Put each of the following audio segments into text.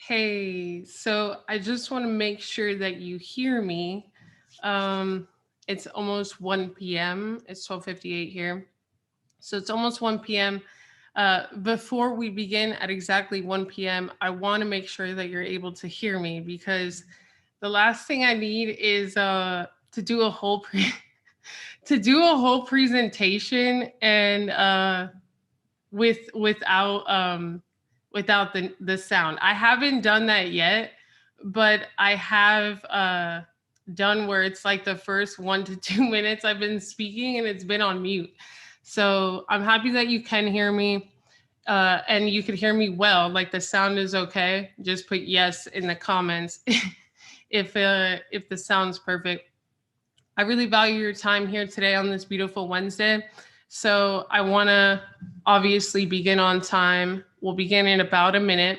Hey, so I just want to make sure that you hear me. Um, it's almost 1 p.m. It's 12:58 here. So it's almost 1 p.m. Before we begin at exactly 1 p.m., I want to make sure that you're able to hear me because the last thing I need is to do a whole to do a whole presentation and without without the sound. I haven't done that yet, but I have done where it's like the first 1 to 2 minutes I've been speaking and it's been on mute. So I'm happy that you can hear me. And you can hear me well, like the sound is okay. Just put yes in the comments if the sound's perfect. I really value your time here today on this beautiful Wednesday. So I want to obviously begin on time. We'll begin in about a minute.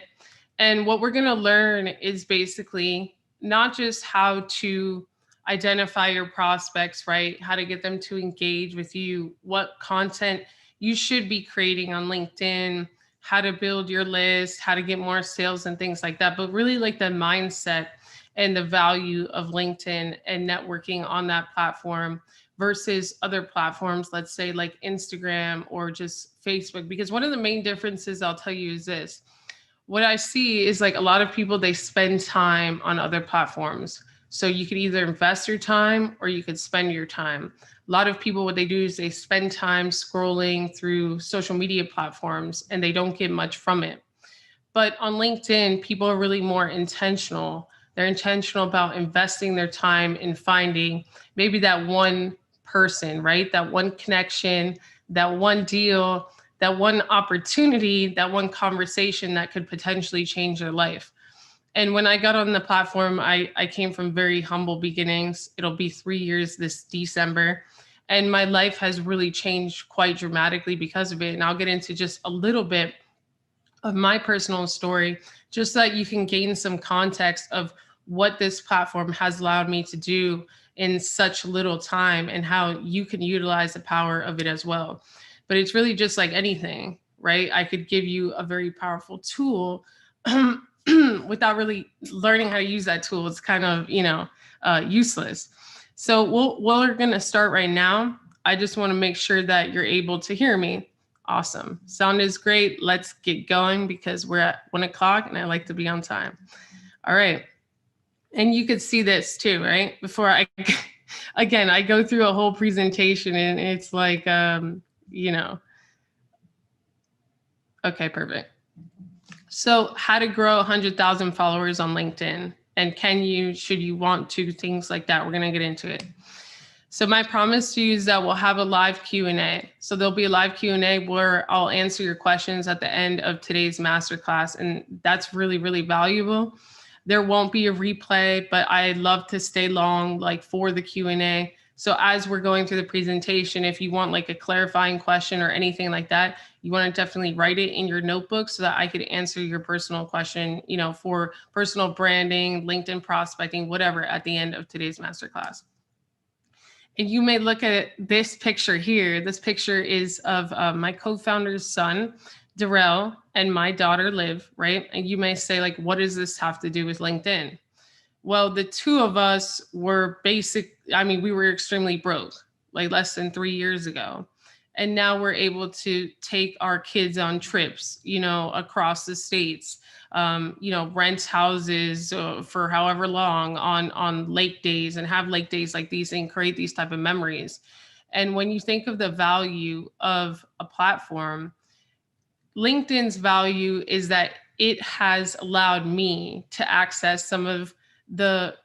And what we're going to learn is basically not just how to identify your prospects, right? How to get them to engage with you, what content you should be creating on LinkedIn, how to build your list, how to get more sales and things like that, but really like the mindset and the value of LinkedIn and networking on that platform versus other platforms, let's say like Instagram or just Facebook. Because one of the main differences I'll tell you is this: what I see is like a lot of people, they spend time on other platforms. So you could either invest your time or you could spend your time. A lot of people, what they do is they spend time scrolling through social media platforms and they don't get much from it. But on LinkedIn, people are really more intentional. They're intentional about investing their time in finding maybe that one person, right? That one connection, that one deal, that one opportunity, that one conversation that could potentially change their life. And when I got on the platform, I came from very humble beginnings. It'll be 3 years this December. And my life has really changed quite dramatically because of it. And I'll get into just a little bit of my personal story, just so that you can gain some context of what this platform has allowed me to do in such little time and how you can utilize the power of it as well. But it's really just like anything, right? I could give you a very powerful tool without really learning how to use that tool. It's kind of, useless. So we're going to start right now. I just want to make sure that you're able to hear me. Awesome. Sound is great. Let's get going because we're at 1 o'clock and I like to be on time. All right. And you could see this too, right? Before again, I go through a whole presentation and it's like, okay, perfect. So how to grow 100,000 followers on LinkedIn, and should you want to, things like that. We're going to get into it. So my promise to you is that we'll have a live Q&A. So there'll be a live Q&A where I'll answer your questions at the end of today's masterclass. And that's really, really valuable. There won't be a replay, but I love to stay long, like for the Q&A. So as we're going through the presentation, if you want like a clarifying question or anything like that, you want to definitely write it in your notebook so that I could answer your personal question, for personal branding, LinkedIn prospecting, whatever, at the end of today's masterclass. And you may look at this picture here. This picture is of my co-founder's son, Darrell, and my daughter, Liv, right? And you may say, like, what does this have to do with LinkedIn? Well, the two of us were we were extremely broke, like less than 3 years ago. And now we're able to take our kids on trips, across the states, rent houses for however long on lake days and have lake days like these and create these type of memories. And when you think of the value of a platform, LinkedIn's value is that it has allowed me to access some of the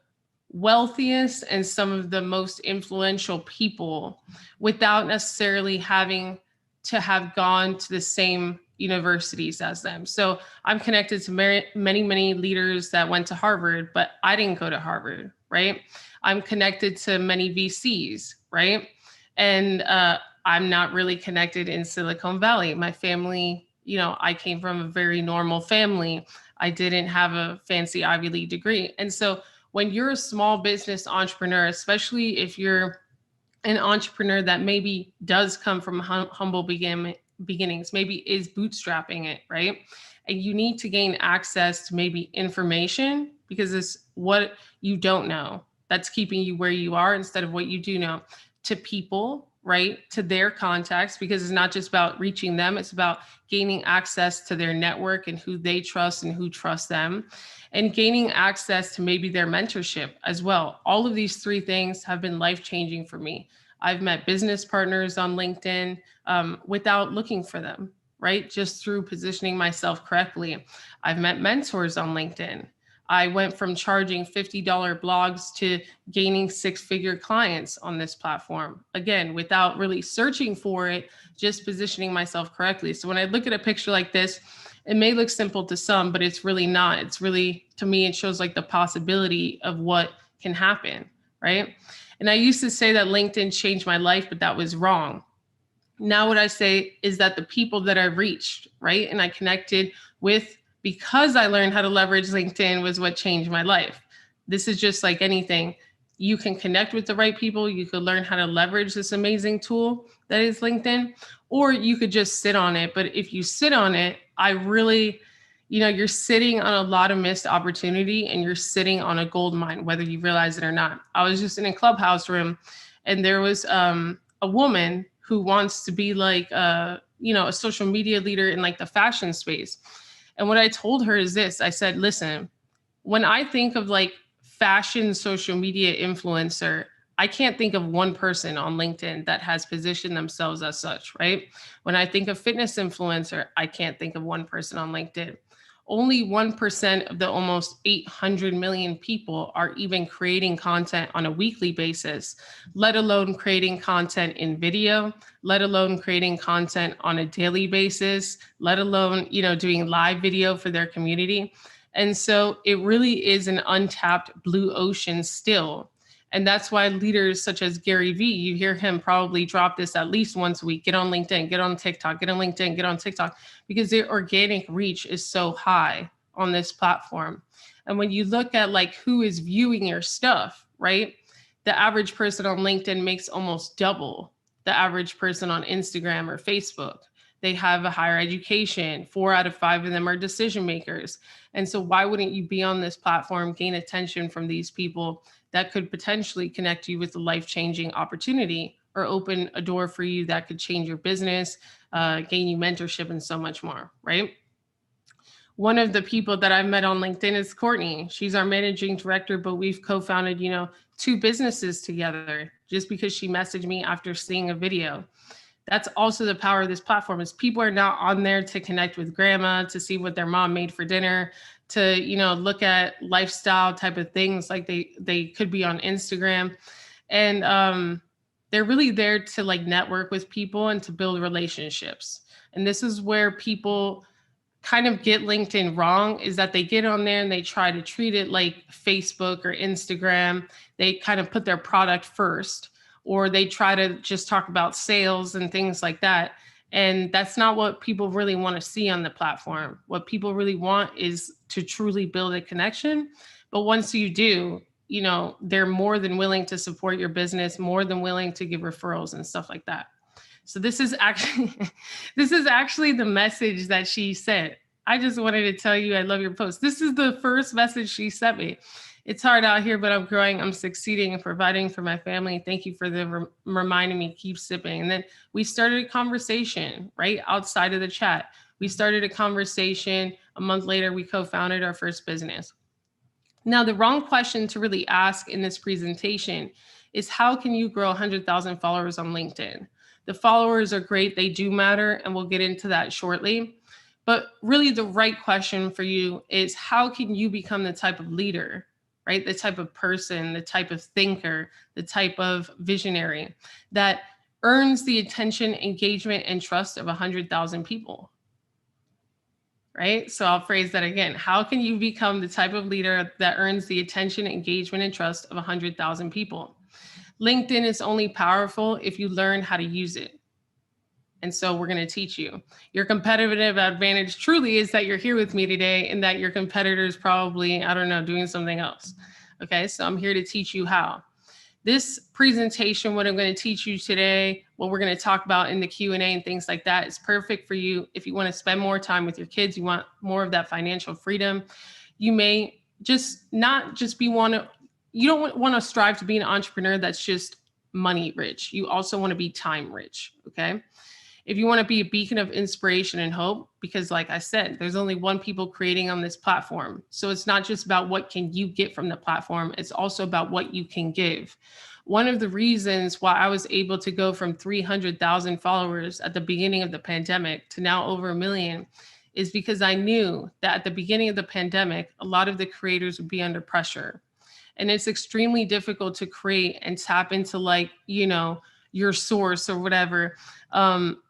wealthiest and some of the most influential people without necessarily having to have gone to the same universities as them. So I'm connected to many, many leaders that went to Harvard, but I didn't go to Harvard, right? I'm connected to many VCs, right? And I'm not really connected in Silicon Valley. My family, I came from a very normal family. I didn't have a fancy Ivy League degree. And so when you're a small business entrepreneur, especially if you're an entrepreneur that maybe does come from humble beginnings, maybe is bootstrapping it, right? and you need to gain access to maybe information because it's what you don't know that's keeping you where you are instead of what you do know, to people, right? To their contacts, because it's not just about reaching them, it's about gaining access to their network and who they trust and who trusts them, and gaining access to maybe their mentorship as well. All of these three things have been life-changing for me. I've met business partners on LinkedIn without looking for them, right? Just through positioning myself correctly. I've met mentors on LinkedIn. I went from charging $50 blogs to gaining six-figure clients on this platform. Again, without really searching for it, just positioning myself correctly. So when I look at a picture like this, it may look simple to some, but it's really not. It's really, to me, it shows like the possibility of what can happen, right? And I used to say that LinkedIn changed my life, but that was wrong. Now what I say is that the people that I reached, right, and I connected with because I learned how to leverage LinkedIn was what changed my life. This is just like anything. You can connect with the right people. You could learn how to leverage this amazing tool that is LinkedIn, or you could just sit on it. But if you sit on it, I really, you're sitting on a lot of missed opportunity and you're sitting on a gold mine, whether you realize it or not. I was just in a Clubhouse room and there was a woman who wants to be like, a social media leader in like the fashion space. And what I told her is this, I said, listen, when I think of like fashion social media influencer, I can't think of one person on LinkedIn that has positioned themselves as such, right? When I think of fitness influencer, I can't think of one person on LinkedIn. Only 1% of the almost 800 million people are even creating content on a weekly basis, let alone creating content in video, let alone creating content on a daily basis, let alone, doing live video for their community. And so it really is an untapped blue ocean still. And that's why leaders such as Gary Vee, you hear him probably drop this at least once a week, get on LinkedIn, get on TikTok, get on LinkedIn, get on TikTok, because their organic reach is so high on this platform. And when you look at like who is viewing your stuff, right? The average person on LinkedIn makes almost double the average person on Instagram or Facebook. They have a higher education. 4 out of 5 of them are decision makers. And so why wouldn't you be on this platform, gain attention from these people that could potentially connect you with a life-changing opportunity or open a door for you that could change your business, gain you mentorship and so much more, right? One of the people that I've met on LinkedIn is Courtney. She's our managing director, but we've co-founded, 2 businesses together just because she messaged me after seeing a video. That's also the power of this platform, is people are not on there to connect with grandma, to see what their mom made for dinner, to, look at lifestyle type of things like they could be on Instagram. And they're really there to like network with people and to build relationships. And this is where people kind of get LinkedIn wrong, is that they get on there and they try to treat it like Facebook or Instagram. They kind of put their product first, or they try to just talk about sales and things like that. And that's not what people really want to see on the platform. What people really want is to truly build a connection. But once you do, they're more than willing to support your business, more than willing to give referrals and stuff like that. So this is actually the message that she sent. I just wanted to tell you, I love your post. This is the first message she sent me. It's hard out here, but I'm growing. I'm succeeding and providing for my family. Thank you for the reminding me, keep sipping. And then we started a conversation right outside of the chat. We started a conversation. A month later, we co-founded our first business. Now, the wrong question to really ask in this presentation is, how can you grow 100,000 followers on LinkedIn? The followers are great. They do matter. And we'll get into that shortly. But really the right question for you is, how can you become the type of leader, right? The type of person, the type of thinker, the type of visionary that earns the attention, engagement, and trust of 100,000 people, right? So I'll phrase that again. How can you become the type of leader that earns the attention, engagement, and trust of 100,000 people? LinkedIn is only powerful if you learn how to use it. And so we're going to teach you. Your competitive advantage truly is that you're here with me today and that your competitor is probably, I don't know, doing something else. Okay, so I'm here to teach you how. This presentation, what I'm going to teach you today, what we're going to talk about in the Q&A and things like that is perfect for you if you want to spend more time with your kids, you want more of that financial freedom. You may just not just be you don't want to strive to be an entrepreneur that's just money rich. You also want to be time rich, okay? If you want to be a beacon of inspiration and hope, because like I said, there's only one people creating on this platform. So it's not just about what can you get from the platform, it's also about what you can give. One of the reasons why I was able to go from 300,000 followers at the beginning of the pandemic to now over 1 million is because I knew that at the beginning of the pandemic, a lot of the creators would be under pressure. And it's extremely difficult to create and tap into, like, you know, your source or whatever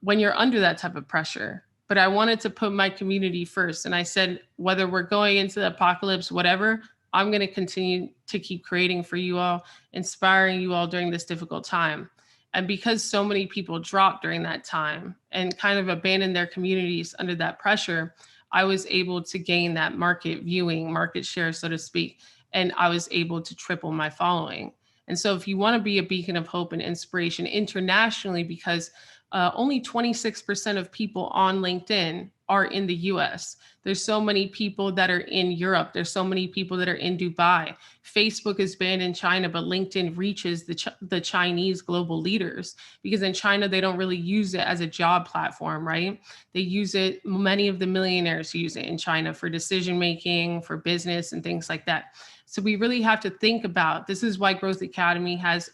when you're under that type of pressure. But I wanted to put my community first. And I said, whether we're going into the apocalypse, whatever, I'm going to continue to keep creating for you all, inspiring you all during this difficult time. And because so many people dropped during that time and kind of abandoned their communities under that pressure, I was able to gain that market viewing, market share, so to speak. And I was able to triple my following. And so if you want to be a beacon of hope and inspiration internationally, because only 26% of people on LinkedIn are in the US. There's so many people that are in Europe. There's so many people that are in Dubai. Facebook is banned in China, but LinkedIn reaches the Chinese global leaders, because in China, they don't really use it as a job platform, right? They use it, many of the millionaires use it in China for decision-making, for business and things like that. So we really have to think about, this is why Growth Academy has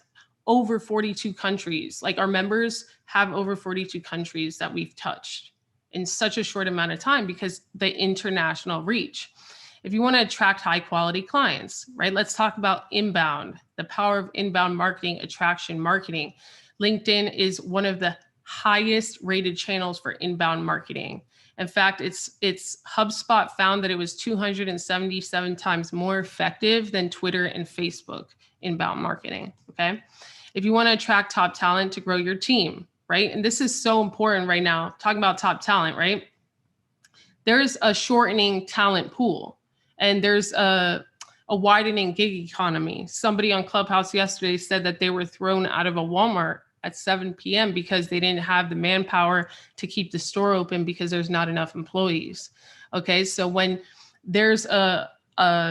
over 42 countries. Like, our members have over 42 countries that we've touched in such a short amount of time because the international reach. If you want to attract high quality clients, right? Let's talk about inbound, the power of inbound marketing, attraction marketing. LinkedIn is one of the highest rated channels for inbound marketing. In fact, it's HubSpot found that it was 277 times more effective than Twitter and Facebook inbound marketing, okay? If you want to attract top talent to grow your team, right? And this is so important right now, talking about top talent, right? There's a shortening talent pool, and there's a widening gig economy. Somebody on Clubhouse yesterday said that they were thrown out of a Walmart at 7 p.m. because they didn't have the manpower to keep the store open because there's not enough employees. Okay, so when there's a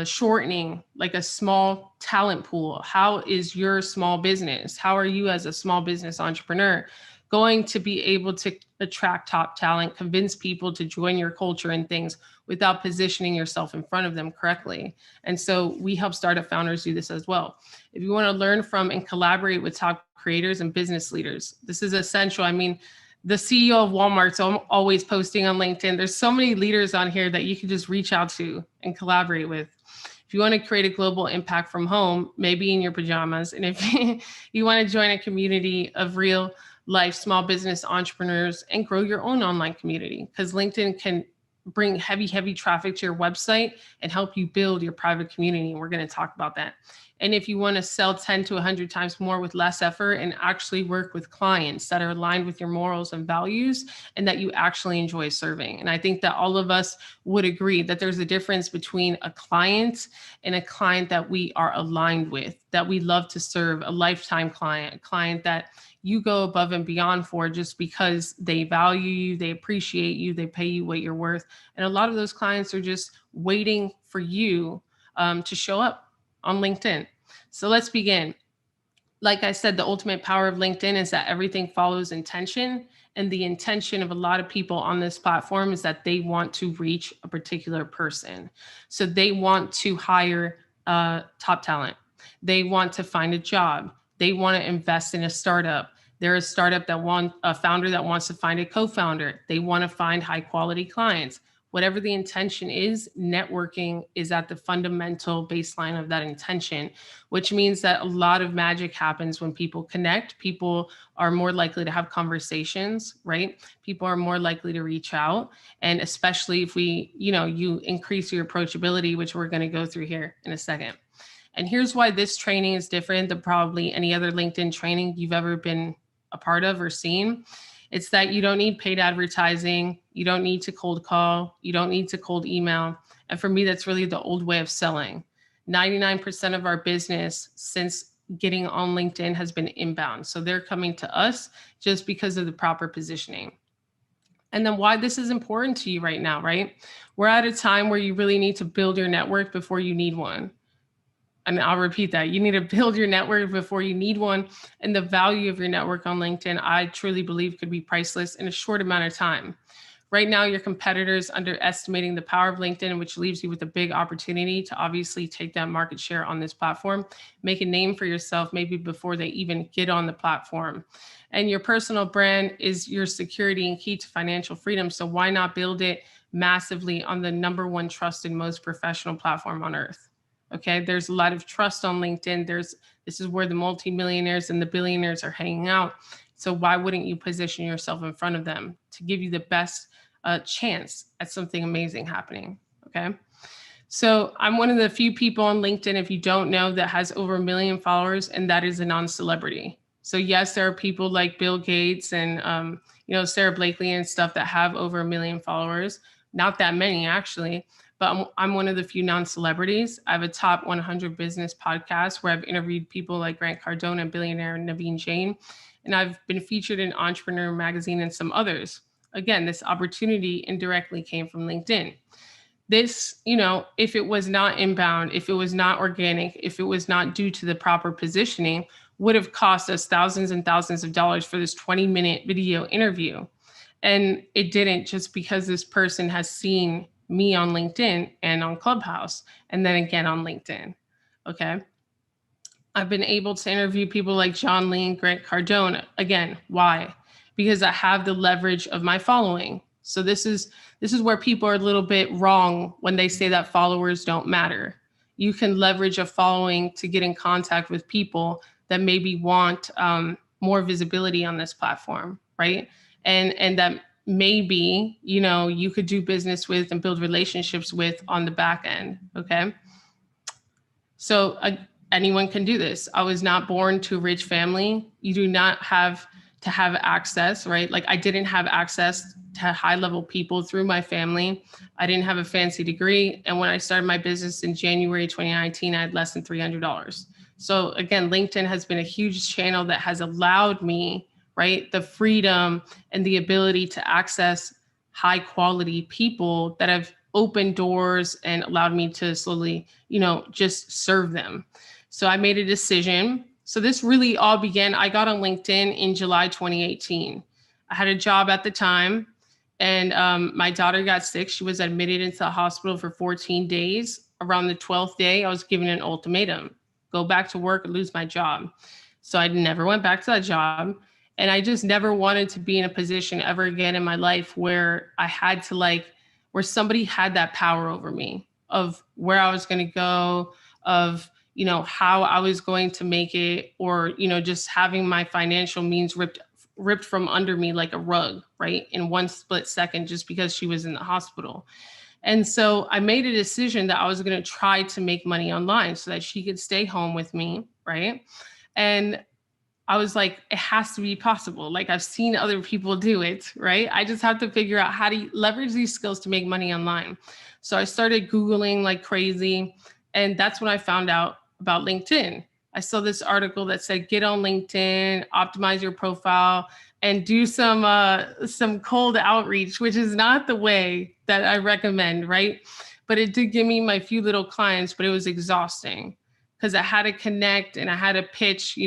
shortening, like a small talent pool, how is your small business? How are you as a small business entrepreneur going to be able to attract top talent, convince people to join your culture and things without positioning yourself in front of them correctly? And so we help startup founders do this as well. If you want to learn from and collaborate with top creators and business leaders, this is essential. I mean, the CEO of Walmart's always posting on LinkedIn. There's so many leaders on here that you can just reach out to and collaborate with. If you want to create a global impact from home, maybe in your pajamas, and if you want to join a community of real life small business entrepreneurs and grow your own online community, because LinkedIn can bring heavy traffic to your website and help you build your private community. And we're going to talk about that. And if you want to sell 10 to 100 times more with less effort and actually work with clients that are aligned with your morals and values and that you actually enjoy serving. And I think that all of us would agree that there's a difference between a client and a client that we are aligned with, that we love to serve, a lifetime client, a client that you go above and beyond for just because they value you, they appreciate you, they pay you what you're worth. And a lot of those clients are just waiting for you to show up on LinkedIn. So let's begin. Like I said, the ultimate power of LinkedIn is that everything follows intention. And the intention of a lot of people on this platform is that they want to reach a particular person. So they want to hire top talent. They want to find a job. They want to invest in a startup. They're a startup that a founder that wants to find a co-founder. They want to find high quality clients. Whatever the intention is, networking is at the fundamental baseline of that intention, which means that a lot of magic happens when people connect. People are more likely to have conversations, right? People are more likely to reach out. And especially if you increase your approachability, which we're going to go through here in a second. And here's why this training is different than probably any other LinkedIn training you've ever been a part of or seen. It's that you don't need paid advertising. You don't need to cold call. You don't need to cold email. And for me, that's really the old way of selling. 99% of our business since getting on LinkedIn has been inbound. So they're coming to us just because of the proper positioning. And then why this is important to you right now, right? We're at a time where you really need to build your network before you need one. And I'll repeat that. You need to build your network before you need one. And the value of your network on LinkedIn, I truly believe, could be priceless in a short amount of time. Right now, your competitors underestimating the power of LinkedIn, which leaves you with a big opportunity to obviously take that market share on this platform, make a name for yourself maybe before they even get on the platform. And your personal brand is your security and key to financial freedom. So why not build it massively on the #1 trusted, most professional platform on earth? Okay, there's a lot of trust on LinkedIn. This is where the multimillionaires and the billionaires are hanging out. So why wouldn't you position yourself in front of them to give you the best chance at something amazing happening? Okay. So I'm one of the few people on LinkedIn, if you don't know, that has over 1 million followers, and that is a non-celebrity. So yes, there are people like Bill Gates and Sarah Blakely and stuff that have over 1 million followers. Not that many actually, but I'm one of the few non-celebrities. I have a top 100 business podcast where I've interviewed people like Grant Cardone and billionaire Naveen Jain, and I've been featured in Entrepreneur Magazine and some others. Again, this opportunity indirectly came from LinkedIn. This, if it was not inbound, if it was not organic, if it was not due to the proper positioning, would have cost us thousands and thousands of dollars for this 20-minute video interview. And it didn't, just because this person has seen me on LinkedIn and on Clubhouse, and then again on LinkedIn. Okay. I've been able to interview people like John Lee and Grant Cardone. Again, why? Because I have the leverage of my following. So this is where people are a little bit wrong when they say that followers don't matter. You can leverage a following to get in contact with people that maybe want more visibility on this platform, right? And that maybe, you could do business with and build relationships with on the back end, okay? So anyone can do this. I was not born to a rich family. You do not have to have access, right? Like I didn't have access to high level people through my family. I didn't have a fancy degree. And when I started my business in January 2019, I had less than $300. So again, LinkedIn has been a huge channel that has allowed me, right, the freedom and the ability to access high quality people that have opened doors and allowed me to slowly, just serve them. So I made a decision. So this really all began, I got on LinkedIn in July 2018. I had a job at the time, and my daughter got sick. She was admitted into the hospital for 14 days. Around the 12th day, I was given an ultimatum: go back to work or lose my job. So I never went back to that job. And I just never wanted to be in a position ever again in my life where I had to where somebody had that power over me of where I was going to go, of, how I was going to make it, or, just having my financial means ripped from under me like a rug, right? In one split second, just because she was in the hospital. And so I made a decision that I was going to try to make money online so that she could stay home with me, right? And I was like, it has to be possible. Like I've seen other people do it, right? I just have to figure out how to leverage these skills to make money online. So I started Googling like crazy. And that's when I found out about LinkedIn. I saw this article that said, get on LinkedIn, optimize your profile, and do some cold outreach, which is not the way that I recommend, right? But it did give me my few little clients, but it was exhausting because I had to connect and I had to pitch,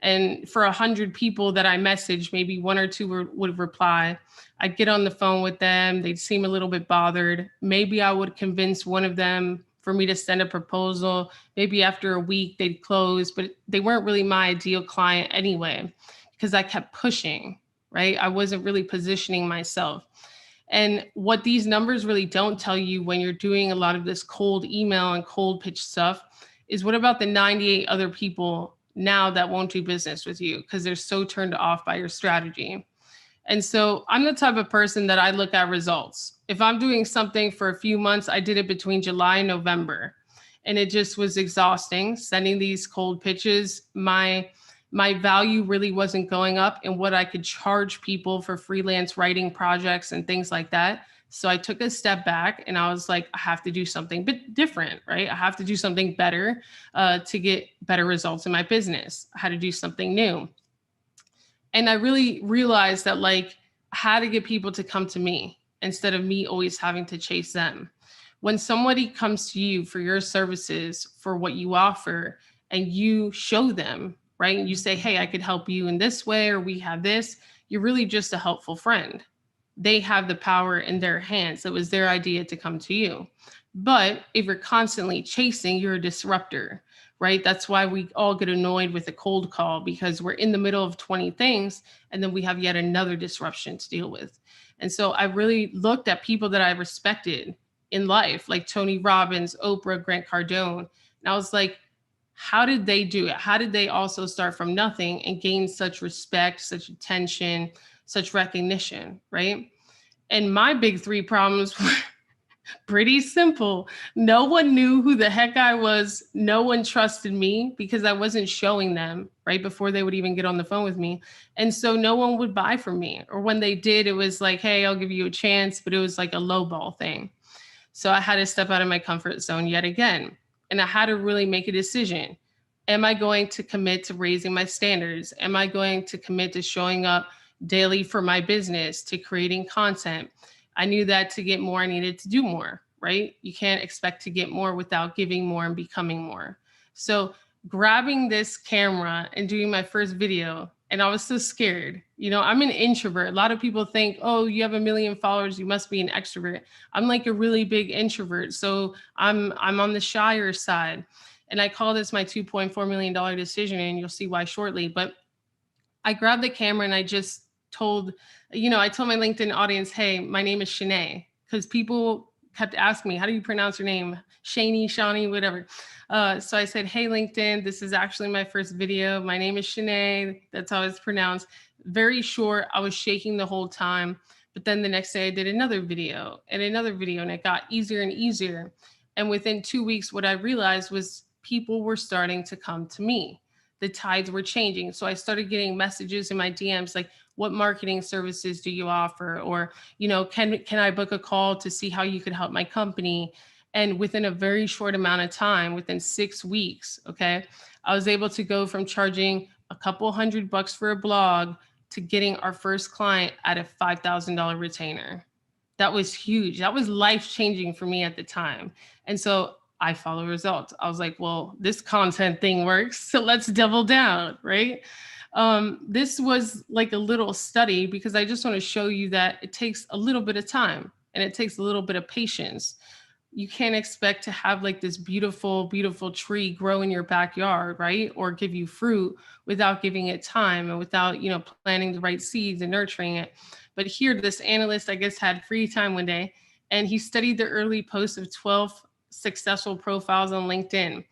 and for 100 people that I messaged, maybe one or two would reply. I'd get on the phone with them. They'd seem a little bit bothered. Maybe I would convince one of them for me to send a proposal. Maybe after a week they'd close, but they weren't really my ideal client anyway, because I kept pushing, right? I wasn't really positioning myself. And what these numbers really don't tell you when you're doing a lot of this cold email and cold pitch stuff is, what about the 98 other people now that won't do business with you because they're so turned off by your strategy? And so I'm the type of person that I look at results. If I'm doing something for a few months, I did it between July and November, and it just was exhausting sending these cold pitches. My value really wasn't going up in what I could charge people for freelance writing projects and things like that. So I took a step back and I was like, I have to do something bit different, right? I have to do something better to get better results in my business. I had to do something new. And I really realized that like I had to get people to come to me instead of me always having to chase them. When somebody comes to you for your services, for what you offer, and you show them, right? And you say, hey, I could help you in this way, or we have this, you're really just a helpful friend. They have the power in their hands. It was their idea to come to you. But if you're constantly chasing, you're a disruptor, right? That's why we all get annoyed with a cold call, because we're in the middle of 20 things and then we have yet another disruption to deal with. And so I really looked at people that I respected in life, like Tony Robbins, Oprah, Grant Cardone. And I was like, how did they do it? How did they also start from nothing and gain such respect, such attention, such recognition, right? And my big three problems were pretty simple. No one knew who the heck I was. No one trusted me because I wasn't showing them right before they would even get on the phone with me. And so no one would buy from me. Or when they did, it was like, hey, I'll give you a chance, but it was like a lowball thing. So I had to step out of my comfort zone yet again. And I had to really make a decision. Am I going to commit to raising my standards? Am I going to commit to showing up daily for my business, to creating content? I knew that to get more, I needed to do more, right? You can't expect to get more without giving more and becoming more. So grabbing this camera and doing my first video, and I was so scared. You know, I'm an introvert. A lot of people think, oh, you have 1 million followers, you must be an extrovert. I'm like a really big introvert. So I'm on the shyer side. And I call this my $2.4 million decision, and you'll see why shortly. But I grabbed the camera and I just told, I told my LinkedIn audience, hey, my name is Shanae, because people kept asking me, how do you pronounce your name? Shani, Shani, whatever. So I said, hey, LinkedIn, this is actually my first video. My name is Shanae. That's how it's pronounced. Very short. I was shaking the whole time. But then the next day I did another video, and it got easier and easier. And within 2 weeks, what I realized was people were starting to come to me. The tides were changing. So I started getting messages in my DMs like, what marketing services do you offer? Or, can I book a call to see how you could help my company? And within a very short amount of time, within 6 weeks, okay, I was able to go from charging a couple $100 for a blog to getting our first client at a $5,000 retainer. That was huge. That was life-changing for me at the time. And so I follow results. I was like, well, this content thing works, so let's double down, right? This was like a little study because I just want to show you that it takes a little bit of time and it takes a little bit of patience. You can't expect to have like this beautiful, beautiful tree grow in your backyard, right? Or give you fruit without giving it time and without, planting the right seeds and nurturing it. But here, this analyst, I guess, had free time one day, and he studied the early posts of 12 successful profiles on LinkedIn.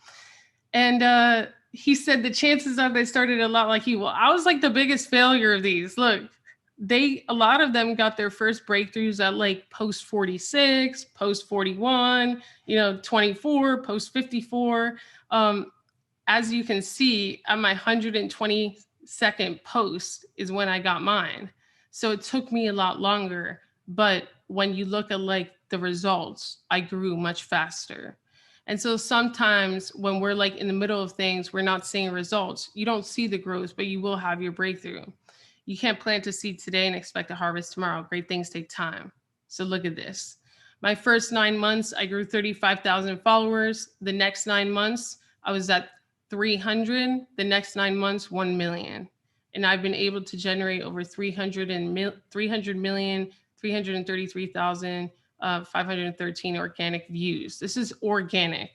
And he said the chances are they started a lot like you. Well, I was like the biggest failure of these. Look, a lot of them got their first breakthroughs at like post 46, post 41, 24, post 54. As you can see, at my 122nd post is when I got mine. So it took me a lot longer. But when you look at like the results, I grew much faster. And so sometimes when we're like in the middle of things, we're not seeing results. You don't see the growth, but you will have your breakthrough. You can't plant a seed today and expect a harvest tomorrow. Great things take time. So look at this. My first 9 months, I grew 35,000 followers. The next 9 months, I was at 300. The next 9 months, 1 million. And I've been able to generate over 300 million, 333,513 organic views. This is organic.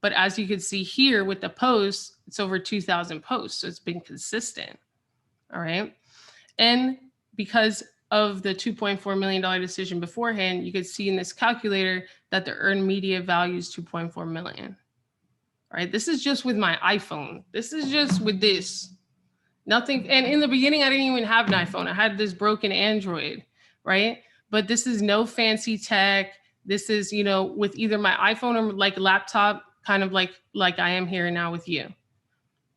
But as you can see here with the posts, it's over 2,000 posts. So it's been consistent. All right. And because of the $2.4 million decision beforehand, you could see in this calculator that the earned media value is 2.4 million. All right. This is just with my iPhone. This is just with this. Nothing. And in the beginning, I didn't even have an iPhone. I had this broken Android, right? But this is no fancy tech. This is, with either my iPhone or like laptop, kind of like I am here now with you.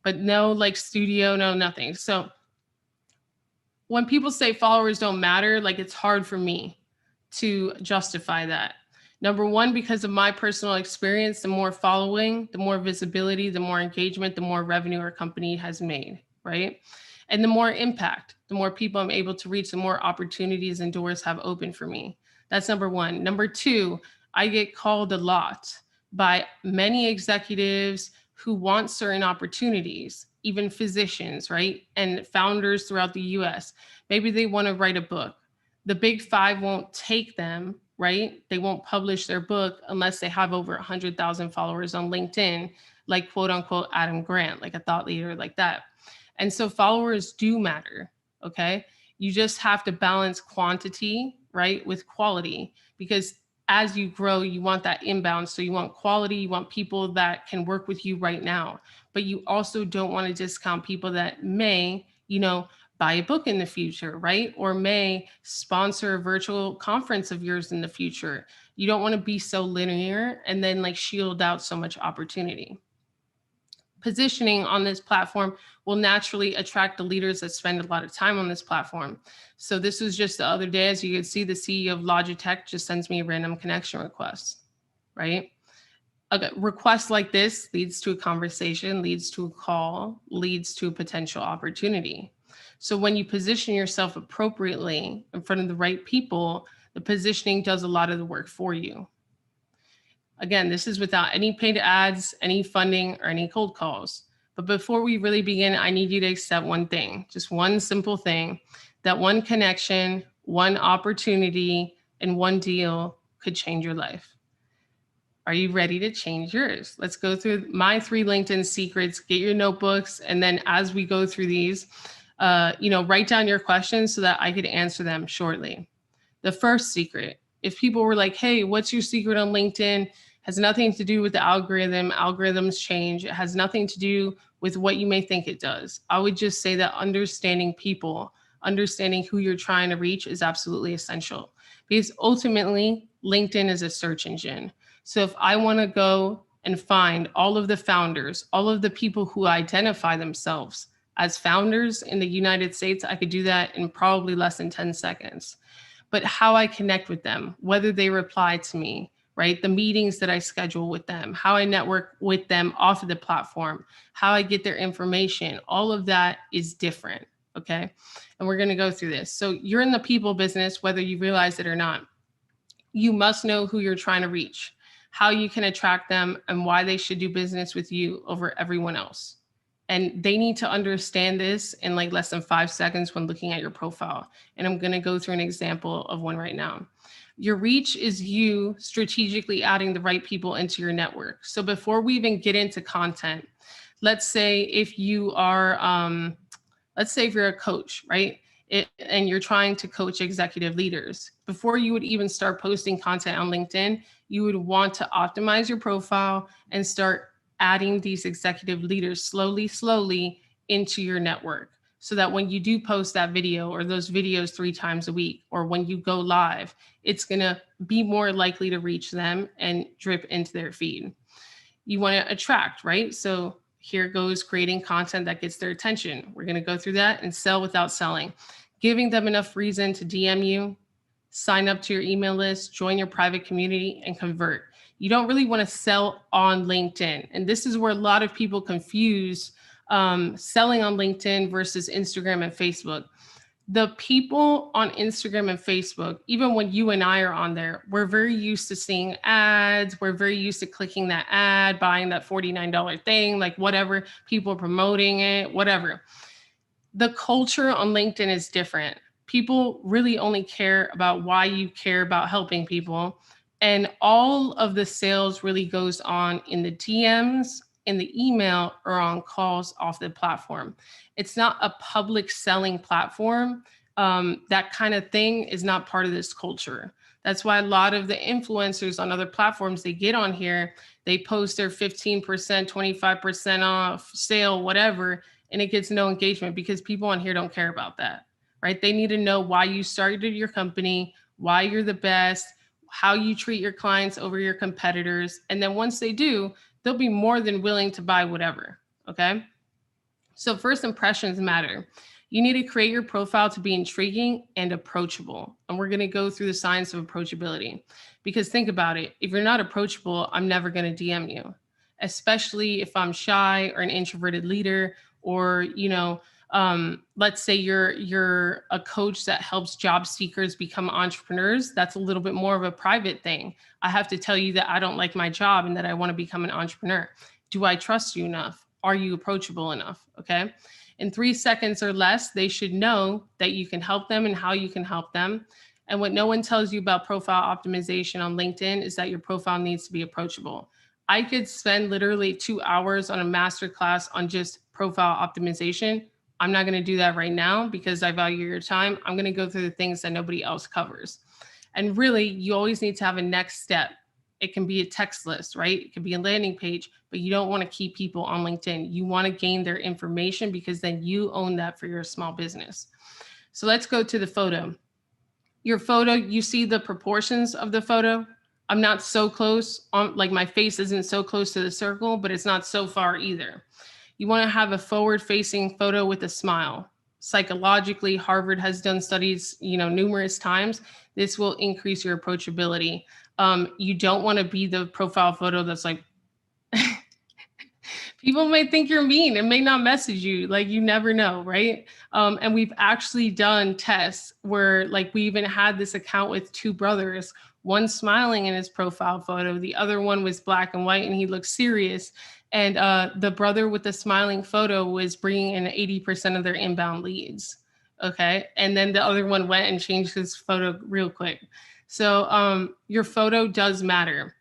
But no like studio, no nothing. So when people say followers don't matter, like it's hard for me to justify that. Number one, because of my personal experience, the more following, the more visibility, the more engagement, the more revenue our company has made, right? And the more impact, the more people I'm able to reach, the more opportunities and doors have opened for me. That's number one. Number two, I get called a lot by many executives who want certain opportunities, even physicians, right? And founders throughout the US. Maybe they want to write a book. The big five won't take them, right? They won't publish their book unless they have over 100,000 followers on LinkedIn, like quote unquote Adam Grant, like a thought leader like that. And so followers do matter, okay? You just have to balance quantity, right, with quality, because as you grow, you want that inbound. So you want quality, you want people that can work with you right now, but you also don't want to discount people that may, buy a book in the future, right? Or may sponsor a virtual conference of yours in the future. You don't want to be so linear and then like shield out so much opportunity. Positioning on this platform will naturally attract the leaders that spend a lot of time on this platform. So this was just the other day, as you can see, the CEO of Logitech just sends me a random connection request, right? A request like this leads to a conversation, leads to a call, leads to a potential opportunity. So when you position yourself appropriately in front of the right people, the positioning does a lot of the work for you. Again, this is without any paid ads, any funding, or any cold calls. But before we really begin, I need you to accept one thing, just one simple thing, that one connection, one opportunity, and one deal could change your life. Are you ready to change yours? Let's go through my 3 LinkedIn secrets, get your notebooks, and then as we go through these, write down your questions so that I could answer them shortly. The first secret, if people were like, hey, what's your secret on LinkedIn? Has nothing to do with the algorithm. Algorithms change. It has nothing to do with what you may think it does. I would just say that understanding people, understanding who you're trying to reach is absolutely essential, because ultimately LinkedIn is a search engine. So if I want to go and find all of the founders, all of the people who identify themselves as founders in the United States, I could do that in probably less than 10 seconds. But how I connect with them, whether they reply to me, right? The meetings that I schedule with them, how I network with them off of the platform, how I get their information, all of that is different, okay? And we're gonna go through this. So you're in the people business, whether you realize it or not. You must know who you're trying to reach, how you can attract them, and why they should do business with you over everyone else. And they need to understand this in like less than 5 seconds when looking at your profile. And I'm going to go through an example of one right now. Your reach is you strategically adding the right people into your network. So before we even get into content, let's say if you are, if you're a coach, right? And you're trying to coach executive leaders. Before you would even start posting content on LinkedIn, you would want to optimize your profile and start adding these executive leaders slowly into your network, so that when you do post that video or those videos 3 times a week, or when you go live, it's going to be more likely to reach them and drip into their feed. You want to attract, right? So here goes creating content that gets their attention. We're going to go through that and sell without selling, giving them enough reason to DM you, sign up to your email list, join your private community, and convert. You don't really want to sell on LinkedIn. And this is where a lot of people confuse selling on LinkedIn versus Instagram and Facebook. The people on Instagram and Facebook, even when you and I are on there, we're very used to seeing ads. We're very used to clicking that ad, buying that $49 thing, like whatever, people promoting it, whatever. The culture on LinkedIn is different. People really only care about why you care about helping people. And all of the sales really goes on in the DMs, in the email, or on calls off the platform. It's not a public selling platform. That kind of thing is not part of this culture. That's why a lot of the influencers on other platforms, they get on here, they post their 15%, 25% off sale, whatever, and it gets no engagement because people on here don't care about that, right? They need to know why you started your company, why you're the best, how you treat your clients over your competitors. And then once they do, they'll be more than willing to buy whatever, okay? So first impressions matter. You need to create your profile to be intriguing and approachable. And we're going to go through the science of approachability. Because think about it, if you're not approachable, I'm never going to DM you, especially if I'm shy or an introverted leader, or, let's say you're a coach that helps job seekers become entrepreneurs. That's a little bit more of a private thing. I have to tell you that I don't like my job and that I want to become an entrepreneur. Do I trust you enough? Are you approachable enough? Okay. In 3 seconds or less, they should know that you can help them and how you can help them. And what no one tells you about profile optimization on LinkedIn is that your profile needs to be approachable. I could spend literally 2 hours on a masterclass on just profile optimization. I'm not going to do that right now because I value your time. I'm going to go through the things that nobody else covers. And really, you always need to have a next step. It can be a text list, right? It could be a landing page, but you don't want to keep people on LinkedIn. You want to gain their information because then you own that for your small business. So let's go to the photo. Your photo, you see the proportions of the photo. I'm not so close, like my face isn't so close to the circle, but it's not so far either. You want to have a forward-facing photo with a smile. Psychologically, Harvard has done studies, numerous times. This will increase your approachability. You don't want to be the profile photo that's like, people may think you're mean and may not message you. Like, you never know, right? And we've actually done tests where, like, we even had this account with 2 brothers, one smiling in his profile photo, the other one was black and white and he looked serious. And the brother with the smiling photo was bringing in 80% of their inbound leads. Okay. And then the other one went and changed his photo real quick. So your photo does matter.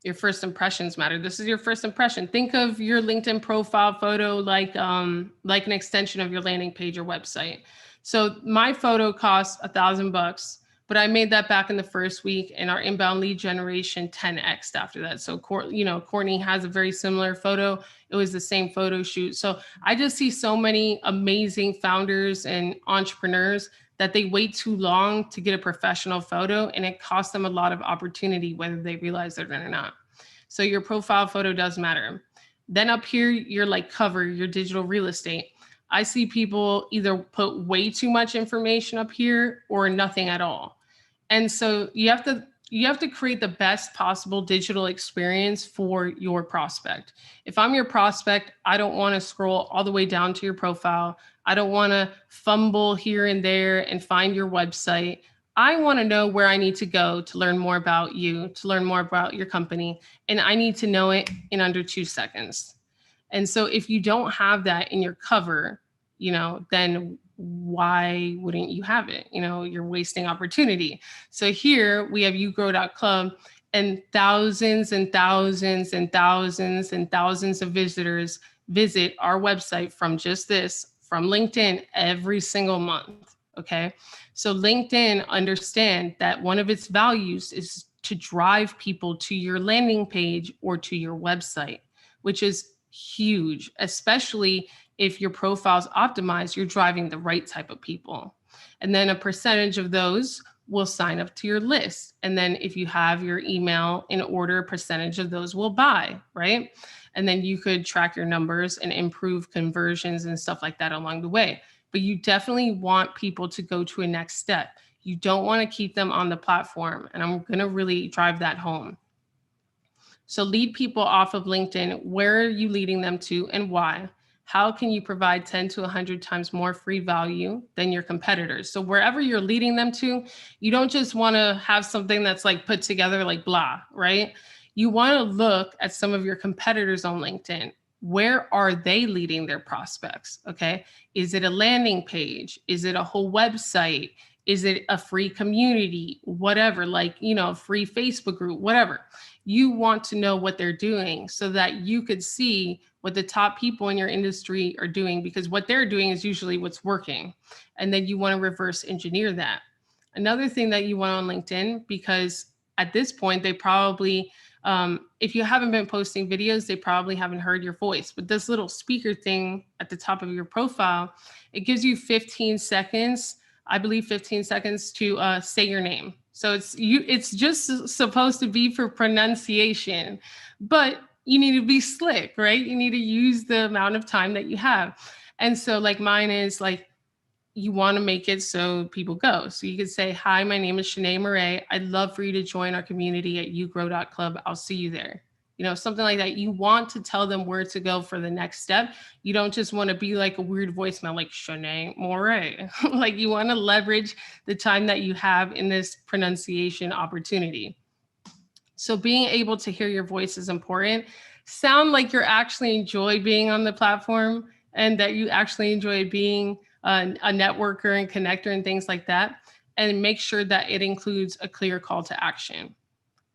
Your first impressions matter. This is your first impression. Think of your LinkedIn profile photo like an extension of your landing page or website. So my photo costs $1,000, but I made that back in the first week, and our inbound lead generation 10x after that. So Courtney has a very similar photo. It was the same photo shoot. So I just see so many amazing founders and entrepreneurs that they wait too long to get a professional photo, and it costs them a lot of opportunity, whether they realize it or not. So your profile photo does matter. Then up here, your cover, your digital real estate. I see people either put way too much information up here or nothing at all. And so you have to create the best possible digital experience for your prospect. If I'm your prospect, I don't want to scroll all the way down to your profile. I don't want to fumble here and there and find your website. I want to know where I need to go to learn more about you, to learn more about your company. And I need to know it in under 2 seconds. And so if you don't have that in your cover, then why wouldn't you have it? You're wasting opportunity. So here we have yougrow.club, and thousands and thousands and thousands and thousands of visitors visit our website from just this, from LinkedIn, every single month. Okay. So LinkedIn, understand that one of its values is to drive people to your landing page or to your website, which is huge, especially if your profile's optimized, you're driving the right type of people. And then a percentage of those will sign up to your list. And then if you have your email in order, a percentage of those will buy, right? And then you could track your numbers and improve conversions and stuff like that along the way. But you definitely want people to go to a next step. You don't want to keep them on the platform. And I'm going to really drive that home. So lead people off of LinkedIn. Where are you leading them to and why? How can you provide 10 to 100 times more free value than your competitors? So wherever you're leading them to, you don't just want to have something that's put together like blah, right? You want to look at some of your competitors on LinkedIn. Where are they leading their prospects? Okay. Is it a landing page? Is it a whole website? Is it a free community? Whatever, a free Facebook group, whatever. You want to know what they're doing so that you could see what the top people in your industry are doing, because what they're doing is usually what's working. And then you want to reverse engineer that. Another thing that you want on LinkedIn, because at this point, they probably, if you haven't been posting videos, they probably haven't heard your voice. But this little speaker thing at the top of your profile, it gives you 15 seconds, I believe 15 seconds to say your name. So it's just supposed to be for pronunciation, but you need to be slick, right? You need to use the amount of time that you have. And so like mine is like, you want to make it so people go. So you could say, hi, my name is Shanae Murray. I'd love for you to join our community at ugrow.club. I'll see you there. You know, something like that. You want to tell them where to go for the next step. You don't just want to be like a weird voicemail like Shanae Murray. Like you want to leverage the time that you have in this pronunciation opportunity. So being able to hear your voice is important. Sound like you're actually enjoy being on the platform and that you actually enjoy being a networker and connector and things like that. And make sure that it includes a clear call to action.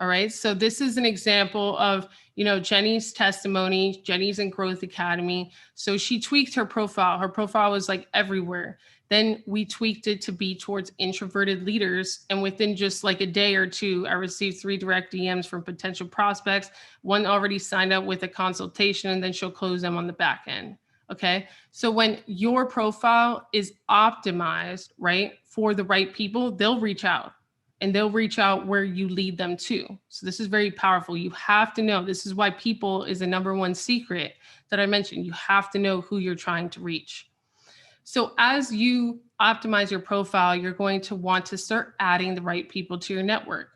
All right. So this is an example of, you know, Jenny's testimony. Jenny's in Growth Academy. So she tweaked her profile. Her profile was like everywhere. Then we tweaked it to be towards introverted leaders. And within just like a day or two, I received 3 direct DMs from potential prospects. One already signed up with a consultation, and then she'll close them on the back end. Okay. So when your profile is optimized, right, for the right people, they'll reach out. And they'll reach out where you lead them to. So this is very powerful. You have to know, this is why people is the #1 secret that I mentioned. You have to know who you're trying to reach. So as you optimize your profile, you're going to want to start adding the right people to your network.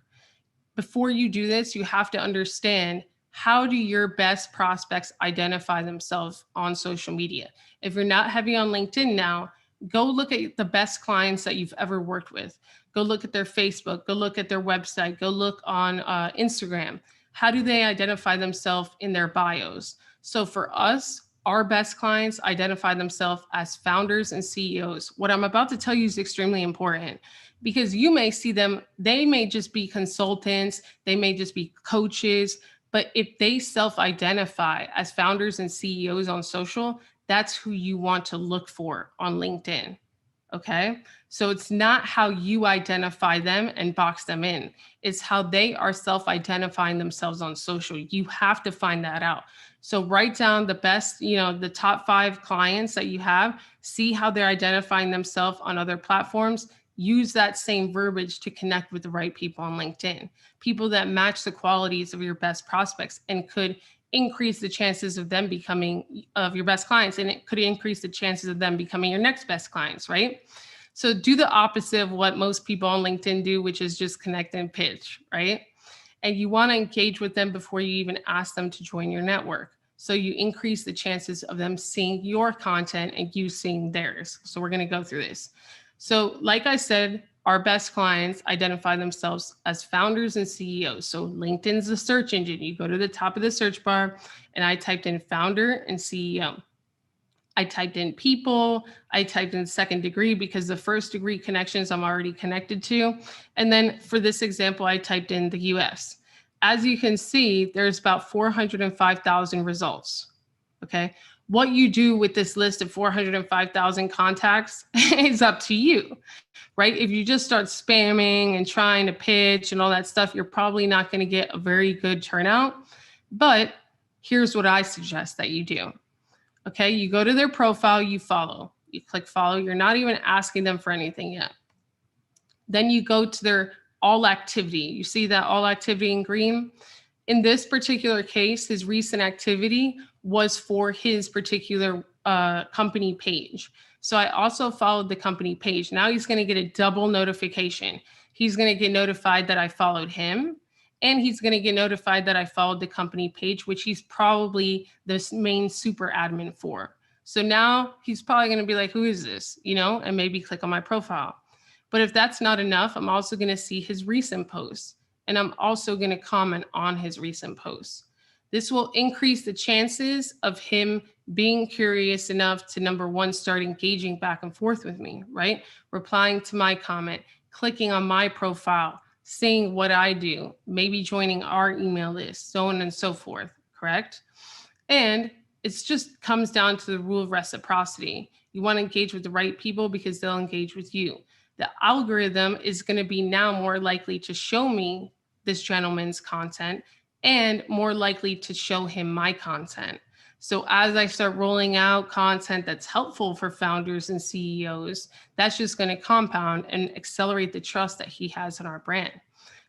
Before you do this, you have to understand, how do your best prospects identify themselves on social media? If you're not heavy on LinkedIn now, go look at the best clients that you've ever worked with. Go look at their Facebook, go look at their website, go look on Instagram. How do they identify themselves in their bios? So for us, our best clients identify themselves as founders and CEOs. What I'm about to tell you is extremely important, because you may see them, they may just be consultants, they may just be coaches, but if they self-identify as founders and CEOs on social, that's who you want to look for on LinkedIn. Okay. So it's not how you identify them and box them in. It's how they are self-identifying themselves on social. You have to find that out. So write down the best, you know, the top 5 clients that you have, see how they're identifying themselves on other platforms. Use that same verbiage to connect with the right people on LinkedIn, people that match the qualities of your best prospects and could increase the chances of them becoming of your best clients, and it could increase the chances of them becoming your next best clients, right? So do the opposite of what most people on LinkedIn do, which is just connect and pitch, right? And you want to engage with them before you even ask them to join your network. So you increase the chances of them seeing your content and you seeing theirs. So we're going to go through this. So like I said, our best clients identify themselves as founders and CEOs. So LinkedIn's the search engine. You go to the top of the search bar, and I typed in founder and CEO. I typed in people, I typed in second degree because the first degree connections I'm already connected to. And then for this example, I typed in the US. As you can see, there's about 405,000 results. Okay. What you do with this list of 405,000 contacts is up to you, right? If you just start spamming and trying to pitch and all that stuff, you're probably not going to get a very good turnout. But here's what I suggest that you do. Okay, you go to their profile, you follow. You click follow. You're not even asking them for anything yet. Then you go to their all activity. You see that all activity in green? In this particular case, his recent activity was for his particular company page. So I also followed the company page. Now he's going to get a double notification. He's going to get notified that I followed him, and he's going to get notified that I followed the company page, which he's probably the main super admin for. So now he's probably going to be like, who is this? You know, and maybe click on my profile. But if that's not enough, I'm also going to see his recent posts, and I'm also going to comment on his recent posts. This will increase the chances of him being curious enough to, #1, start engaging back and forth with me, right? Replying to my comment, clicking on my profile, seeing what I do, maybe joining our email list, so on and so forth, correct? And it's just comes down to the rule of reciprocity. You want to engage with the right people because they'll engage with you. The algorithm is going to be now more likely to show me this gentleman's content and more likely to show him my content. So as I start rolling out content that's helpful for founders and CEOs, that's just going to compound and accelerate the trust that he has in our brand.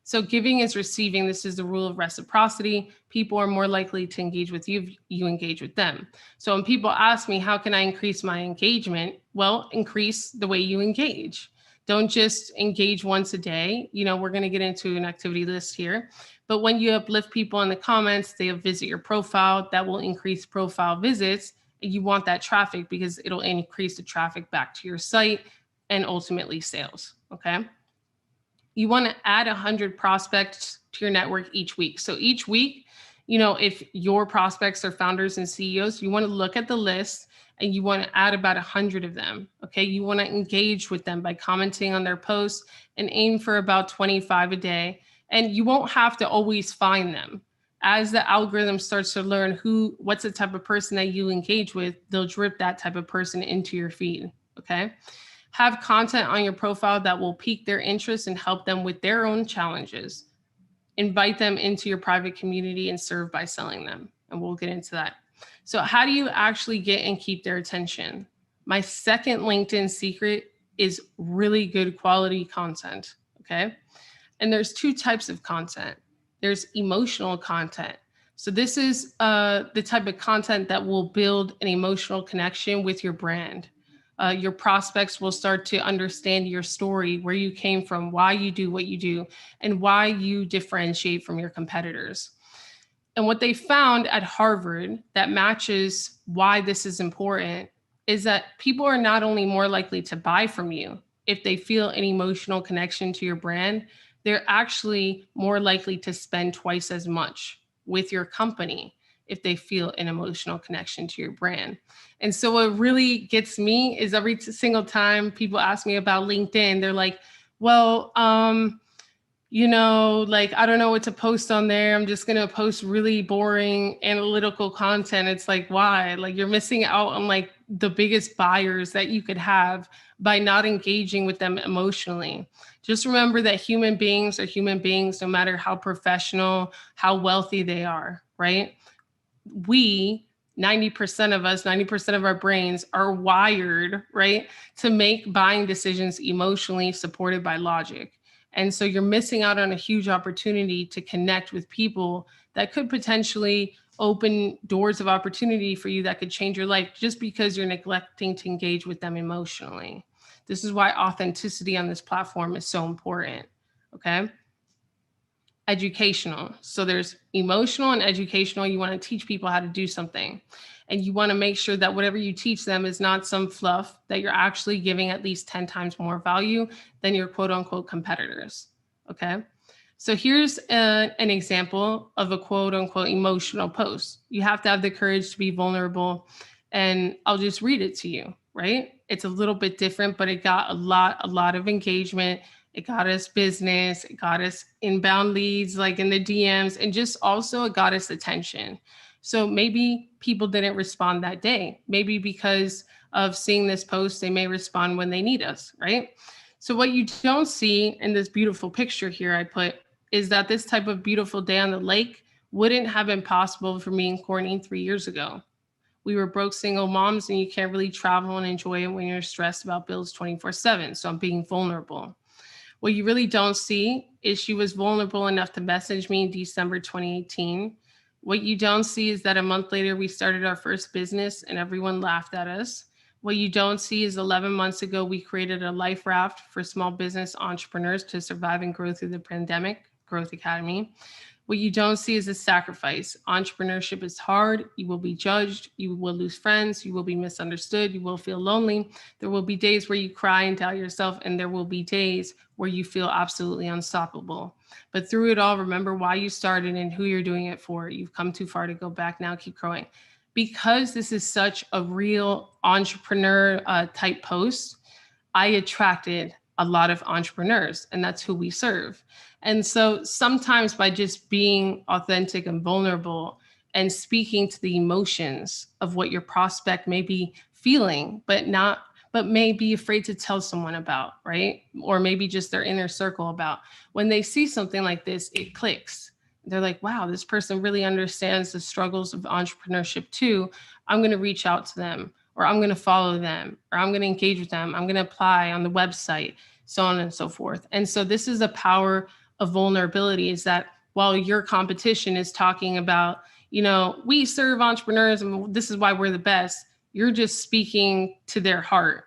So giving is receiving. This is the rule of reciprocity. People are more likely to engage with you if you engage with them. So when people ask me, how can I increase my engagement? Well, increase the way you engage. Don't just engage once a day. We're going to get into an activity list here. But when you uplift people in the comments, they'll visit your profile. That will increase profile visits. And you want that traffic because it'll increase the traffic back to your site and ultimately sales. Okay. You want to add 100 prospects to your network each week. So each week, if your prospects are founders and CEOs, you want to look at the list and you want to add about 100 of them. Okay. You want to engage with them by commenting on their posts and aim for about 25 a day. And you won't have to always find them. As the algorithm starts to learn what's the type of person that you engage with, they'll drip that type of person into your feed. Okay. Have content on your profile that will pique their interest and help them with their own challenges. Invite them into your private community and serve by selling them. And we'll get into that. So how do you actually get and keep their attention? My second LinkedIn secret is really good quality content. Okay. And there's two types of content. There's emotional content. So this is the type of content that will build an emotional connection with your brand. Your prospects will start to understand your story, where you came from, why you do what you do, and why you differentiate from your competitors. And what they found at Harvard that matches why this is important is that people are not only more likely to buy from you if they feel an emotional connection to your brand, they're actually more likely to spend twice as much with your company if they feel an emotional connection to your brand. And so what really gets me is every single time people ask me about LinkedIn, they're like, well, I don't know what to post on there. I'm just going to post really boring analytical content. It's like, why? Like, you're missing out on the biggest buyers that you could have by not engaging with them emotionally. Just remember that human beings are human beings, no matter how professional, how wealthy they are, right? 90% of us, 90% of our brains are wired, right, to make buying decisions emotionally supported by logic. And so you're missing out on a huge opportunity to connect with people that could potentially open doors of opportunity for you that could change your life just because you're neglecting to engage with them emotionally. This is why authenticity on this platform is so important. Okay. Educational. So there's emotional and educational. You want to teach people how to do something. And you want to make sure that whatever you teach them is not some fluff, that you're actually giving at least 10 times more value than your quote unquote competitors. Okay. So here's an example of a quote unquote emotional post. You have to have the courage to be vulnerable. And I'll just read it to you, right? It's a little bit different, but it got a lot of engagement. It got us business, it got us inbound leads, like in the DMs, and just also it got us attention. So maybe people didn't respond that day. Maybe because of seeing this post, they may respond when they need us, right? So what you don't see in this beautiful picture here I put is that this type of beautiful day on the lake wouldn't have been possible for me and Courtney 3 years ago. We were broke single moms, and you can't really travel and enjoy it when you're stressed about bills 24/7. So I'm being vulnerable. What you really don't see is she was vulnerable enough to message me in December 2018. What you don't see is that a month later, we started our first business and everyone laughed at us. What you don't see is 11 months ago, we created a life raft for small business entrepreneurs to survive and grow through the pandemic, Growth Academy. What you don't see is a sacrifice. Entrepreneurship is hard. You will be judged. You will lose friends. You will be misunderstood. You will feel lonely. There will be days where you cry and doubt yourself, and there will be days where you feel absolutely unstoppable. But through it all, remember why you started and who you're doing it for. You've come too far to go back now. Keep growing. Because this is such a real entrepreneur type post, I attracted a lot of entrepreneurs, and that's who we serve. And so sometimes by just being authentic and vulnerable and speaking to the emotions of what your prospect may be feeling, but may be afraid to tell someone about, right? Or maybe just their inner circle about, when they see something like this, it clicks. They're like, wow, this person really understands the struggles of entrepreneurship too. I'm going to reach out to them, or I'm going to follow them, or I'm going to engage with them. I'm going to apply on the website, so on and so forth. And so this is the power of vulnerability is that while your competition is talking about, we serve entrepreneurs and this is why we're the best, you're just speaking to their heart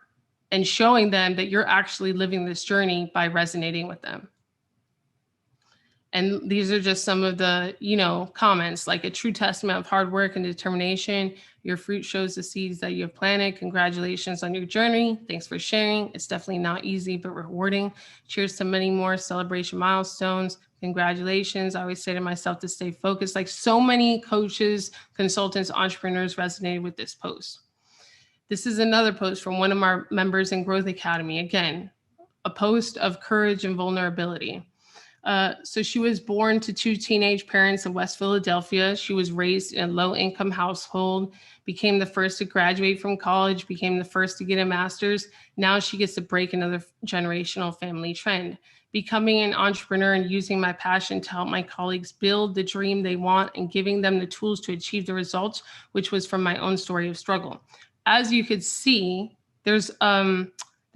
and showing them that you're actually living this journey by resonating with them. And these are just some of the, comments, like a true testament of hard work and determination. Your fruit shows the seeds that you have planted. Congratulations on your journey. Thanks for sharing. It's definitely not easy, but rewarding. Cheers to many more celebration milestones. Congratulations. I always say to myself to stay focused. Like, so many coaches, consultants, entrepreneurs resonated with this post. This is another post from one of our members in Growth Academy. Again, a post of courage and vulnerability. So she was born to two teenage parents in West Philadelphia. She was raised in a low-income household, became the first to graduate from college, became the first to get a master's. Now she gets to break another generational family trend. Becoming an entrepreneur and using my passion to help my colleagues build the dream they want and giving them the tools to achieve the results, which was from my own story of struggle. As you could see, there's a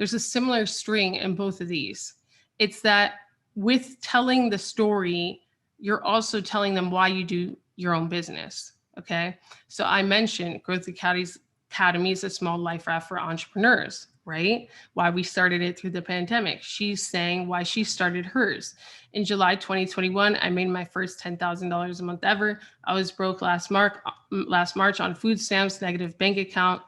similar string in both of these. It's that with telling the story, you're also telling them why you do your own business. Okay. So I mentioned Growth Academy is a small life raft for entrepreneurs, right? Why we started it through the pandemic. She's saying why she started hers. In July 2021, I made my first $10,000 a month ever. I was broke last March on food stamps, negative bank account,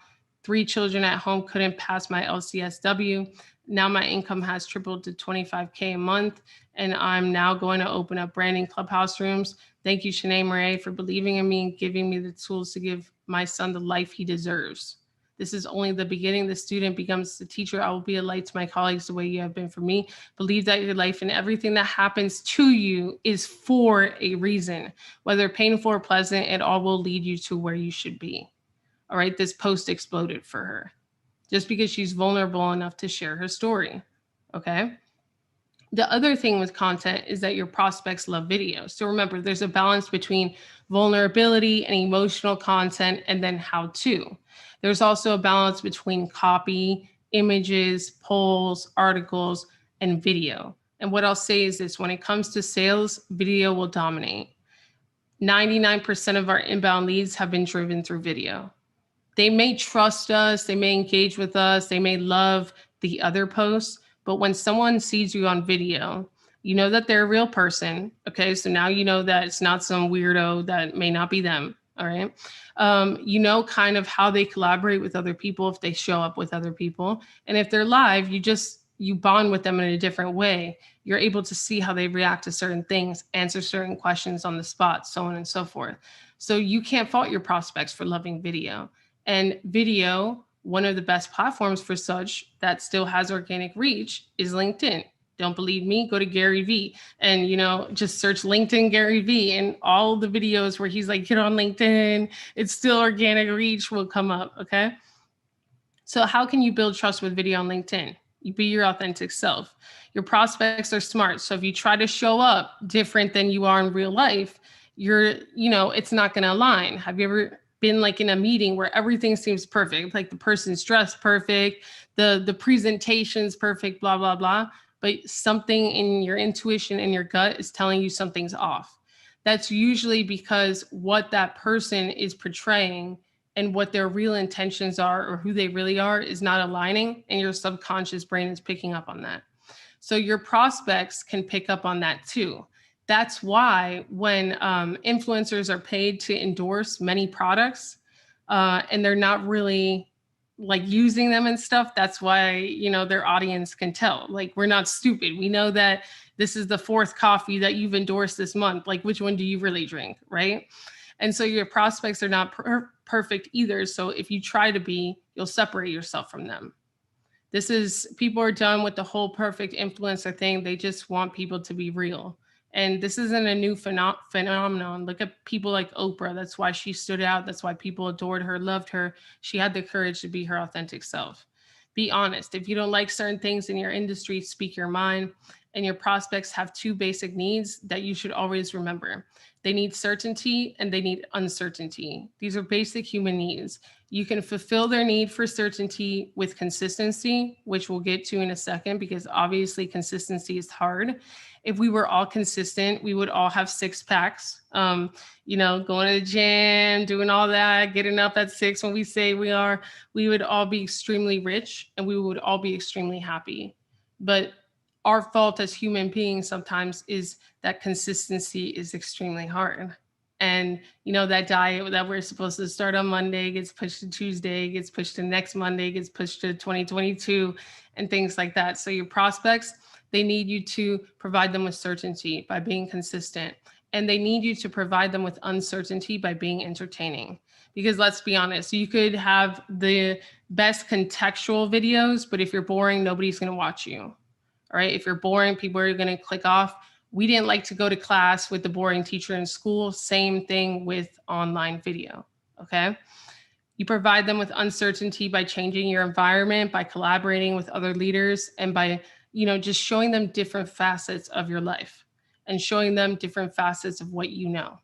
3 children at home, couldn't pass my LCSW. Now my income has tripled to $25K a month, and I'm now going to open up branding clubhouse rooms. Thank you, Shanae Murray, for believing in me and giving me the tools to give my son the life he deserves. This is only the beginning. The student becomes the teacher. I will be a light to my colleagues the way you have been for me. Believe that your life and everything that happens to you is for a reason. Whether painful or pleasant, it all will lead you to where you should be. All right, this post exploded for her just because she's vulnerable enough to share her story, okay? The other thing with content is that your prospects love video. So remember, there's a balance between vulnerability and emotional content and then how to. There's also a balance between copy, images, polls, articles, and video. And what I'll say is this: when it comes to sales, video will dominate. 99% of our inbound leads have been driven through video. They may trust us, they may engage with us, they may love the other posts, but when someone sees you on video, you know that they're a real person. Okay, so now you know that it's not some weirdo that may not be them. All right. You know kind of how they collaborate with other people if they show up with other people. And if they're live, you bond with them in a different way. You're able to see how they react to certain things, answer certain questions on the spot, so on and so forth. So you can't fault your prospects for loving video. And video, one of the best platforms for such that still has organic reach is LinkedIn. Don't believe me? Go to Gary Vee and, just search LinkedIn Gary Vee, and all the videos where he's like, get on LinkedIn, it's still organic reach will come up. Okay. So how can you build trust with video on LinkedIn? You be your authentic self. Your prospects are smart. So if you try to show up different than you are in real life, it's not going to align. Have you ever been like in a meeting where everything seems perfect, like the person's dressed perfect, the presentation's perfect, blah, blah, blah, but something in your intuition and your gut is telling you something's off? That's usually because what that person is portraying and what their real intentions are or who they really are is not aligning, and your subconscious brain is picking up on that. So your prospects can pick up on that too. That's why when influencers are paid to endorse many products and they're not really like using them and stuff, that's why, their audience can tell. Like, we're not stupid. We know that this is the 4th coffee that you've endorsed this month. Like, which one do you really drink, right? And so your prospects are not perfect either. So if you try to be, you'll separate yourself from them. People are done with the whole perfect influencer thing. They just want people to be real. And this isn't a new phenomenon. Look at people like Oprah. That's why she stood out. That's why people adored her, loved her. She had the courage to be her authentic self. Be honest. If you don't like certain things in your industry, speak your mind. And your prospects have 2 basic needs that you should always remember. They need certainty and they need uncertainty. These are basic human needs. You can fulfill their need for certainty with consistency, which we'll get to in a second, because obviously consistency is hard. If we were all consistent, we would all have six packs, going to the gym, doing all that, getting up at 6 when we say we would all be extremely rich and we would all be extremely happy. But our fault as human beings sometimes is that consistency is extremely hard. And that diet that we're supposed to start on Monday gets pushed to Tuesday, gets pushed to next Monday, gets pushed to 2022, and things like that. So your prospects, they need you to provide them with certainty by being consistent. And they need you to provide them with uncertainty by being entertaining. Because let's be honest, you could have the best contextual videos, but if you're boring, nobody's going to watch you. All right. If you're boring, people are going to click off. We didn't like to go to class with the boring teacher in school. Same thing with online video. Okay. You provide them with uncertainty by changing your environment, by collaborating with other leaders, and by, just showing them different facets of your life and showing them different facets of what you know.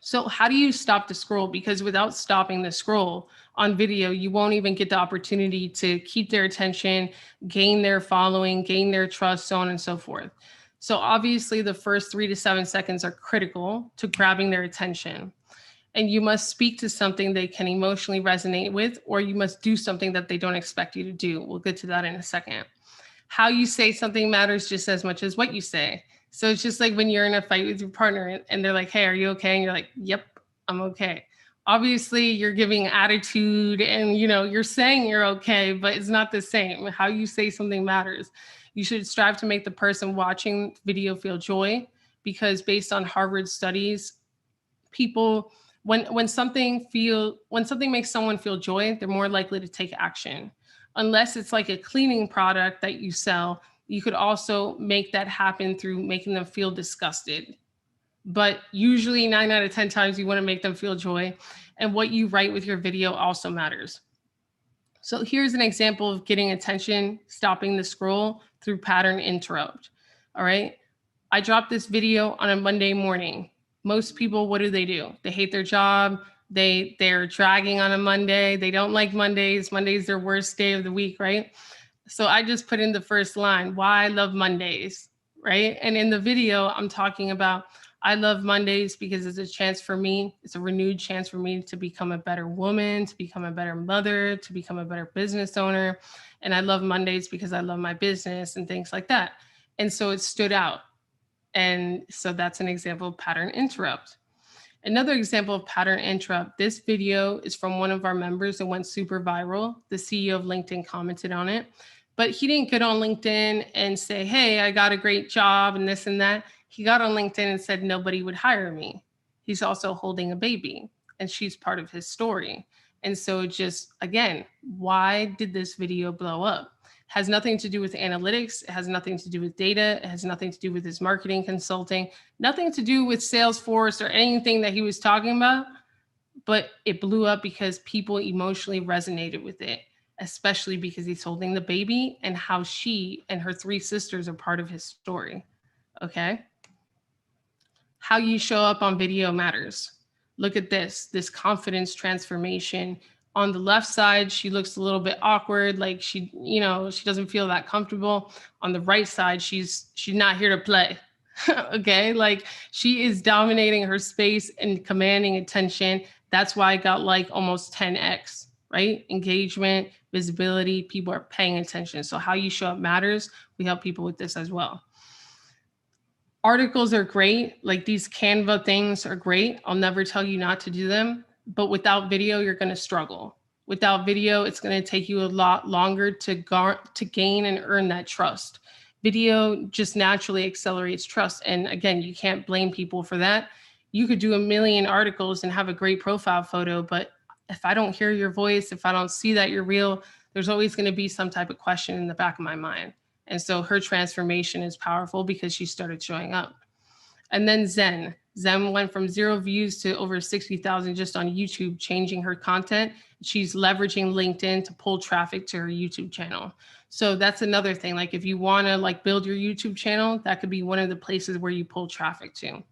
So how do you stop the scroll? Because without stopping the scroll on video, you won't even get the opportunity to keep their attention, gain their following, gain their trust, so on and so forth. So obviously the first 3 to 7 seconds are critical to grabbing their attention. And you must speak to something they can emotionally resonate with, or you must do something that they don't expect you to do. We'll get to that in a second. How you say something matters just as much as what you say. So it's just like when you're in a fight with your partner and they're like, hey, are you okay? And you're like, yep, I'm okay. Obviously, you're giving attitude and, you're saying you're okay, but it's not the same. How you say something matters. You should strive to make the person watching video feel joy, because based on Harvard studies, people, when something makes someone feel joy, they're more likely to take action. Unless it's like a cleaning product that you sell, you could also make that happen through making them feel disgusted. But usually 9 out of 10 times you want to make them feel joy. And what you write with your video also matters. So here's an example of getting attention, stopping the scroll through pattern interrupt. All right. I dropped this video on a Monday morning. Most people, what do? They hate their job. They're dragging on a Monday. They don't like Mondays. Monday's their worst day of the week, right? So I just put in the first line, why I love Mondays, right? And in the video, I'm talking about, I love Mondays because it's a chance for me. It's a renewed chance for me to become a better woman, to become a better mother, to become a better business owner. And I love Mondays because I love my business and things like that. And so it stood out. And so that's an example of pattern interrupt. Another example of pattern interrupt, this video is from one of our members that went super viral. The CEO of LinkedIn commented on it, but he didn't get on LinkedIn and say, hey, I got a great job and this and that. He got on LinkedIn and said, nobody would hire me. He's also holding a baby and she's part of his story. And so just, again, why did this video blow up? Has nothing to do with analytics. It has nothing to do with data. It has nothing to do with his marketing consulting, nothing to do with Salesforce or anything that he was talking about, but it blew up because people emotionally resonated with it, especially because he's holding the baby and how she and her 3 sisters are part of his story. Okay. How you show up on video matters. Look at this confidence transformation. On the left side, she looks a little bit awkward, like she doesn't feel that comfortable. On the right side, she's not here to play. Okay, like she is dominating her space and commanding attention. That's why I got like almost 10x, right? Engagement, visibility, people are paying attention. So how you show up matters. We help people with this as well. Articles are great. Like these Canva things are great. I'll never tell you not to do them. But without video, you're going to struggle. Without video, it's going to take you a lot longer to gain and earn that trust. Video just naturally accelerates trust. And again, you can't blame people for that. You could do a million articles and have a great profile photo, but if I don't hear your voice, if I don't see that you're real, there's always going to be some type of question in the back of my mind. And so her transformation is powerful because she started showing up. And then Zen went from 0 views to over 60,000 just on YouTube, changing her content. She's leveraging LinkedIn to pull traffic to her YouTube channel. So that's another thing. Like if you want to like build your YouTube channel, that could be one of the places where you pull traffic to.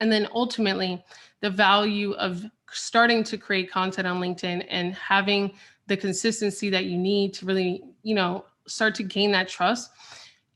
And then ultimately, the value of starting to create content on LinkedIn and having the consistency that you need to really, start to gain that trust.